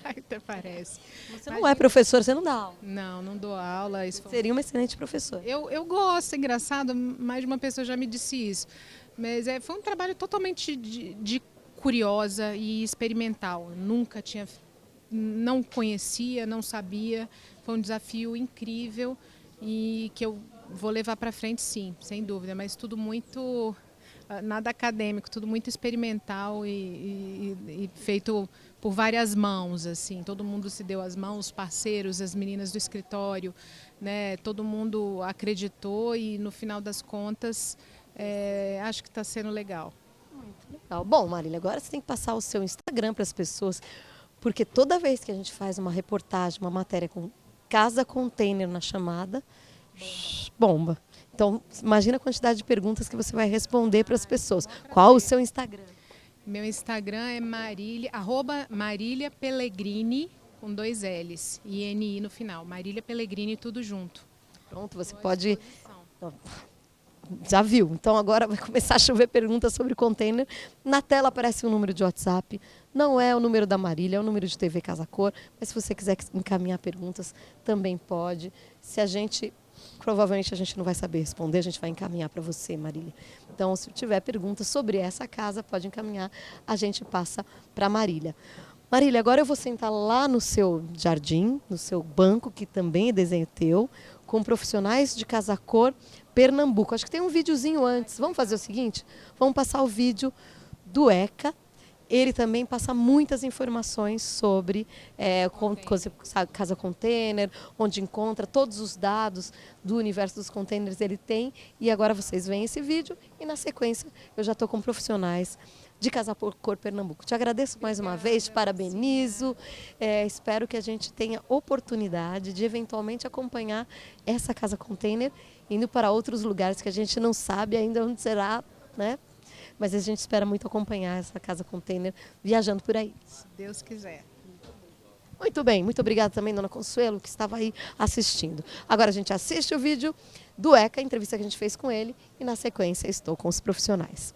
Até parece. Você não é professora, você não dá aula. Não dou aula. Seria uma excelente professora. Eu gosto, é engraçado, mais de uma pessoa já me disse isso. Mas foi um trabalho totalmente de curiosa e experimental. Nunca tinha, não conhecia, não sabia. Foi um desafio incrível. E que eu vou levar para frente, sim, sem dúvida, mas tudo muito, nada acadêmico, tudo muito experimental e feito por várias mãos, assim, todo mundo se deu as mãos, os parceiros, as meninas do escritório, né, todo mundo acreditou e no final das contas, acho que está sendo legal. Muito legal. Bom, Marília, agora você tem que passar o seu Instagram para as pessoas, porque toda vez que a gente faz uma reportagem, uma matéria com casa container na chamada, bomba. Então, imagina a quantidade de perguntas que você vai responder para as pessoas. Qual o seu Instagram? Meu Instagram é @Marília Pellegrini, com 2 L's e NI no final. Marília Pellegrini, tudo junto. Pronto, você pode... Já viu. Então agora vai começar a chover perguntas sobre container. Na tela aparece um número de WhatsApp. Não é o número da Marília, é o número de TV Casa Cor. Mas se você quiser encaminhar perguntas, também pode. Provavelmente a gente não vai saber responder, a gente vai encaminhar para você, Marília. Então, se tiver perguntas sobre essa casa, pode encaminhar, a gente passa para Marília. Marília, agora eu vou sentar lá no seu jardim, no seu banco, que também é desenho teu, com profissionais de Casa Cor Pernambuco. Acho que tem um videozinho antes. Vamos fazer o seguinte? Vamos passar o vídeo do ECA. Ele também passa muitas informações sobre casa container, onde encontra todos os dados do universo dos containers ele tem. E agora vocês veem esse vídeo e na sequência eu já estou com profissionais de Casa Cor Pernambuco. Te agradeço mais uma vez, te parabenizo. Espero que a gente tenha oportunidade de eventualmente acompanhar essa casa container indo para outros lugares que a gente não sabe ainda onde será, né? Mas a gente espera muito acompanhar essa casa container viajando por aí. Se Deus quiser. Muito bem, muito obrigada também, dona Consuelo, que estava aí assistindo. Agora a gente assiste o vídeo do ECA, a entrevista que a gente fez com ele, e na sequência estou com os profissionais.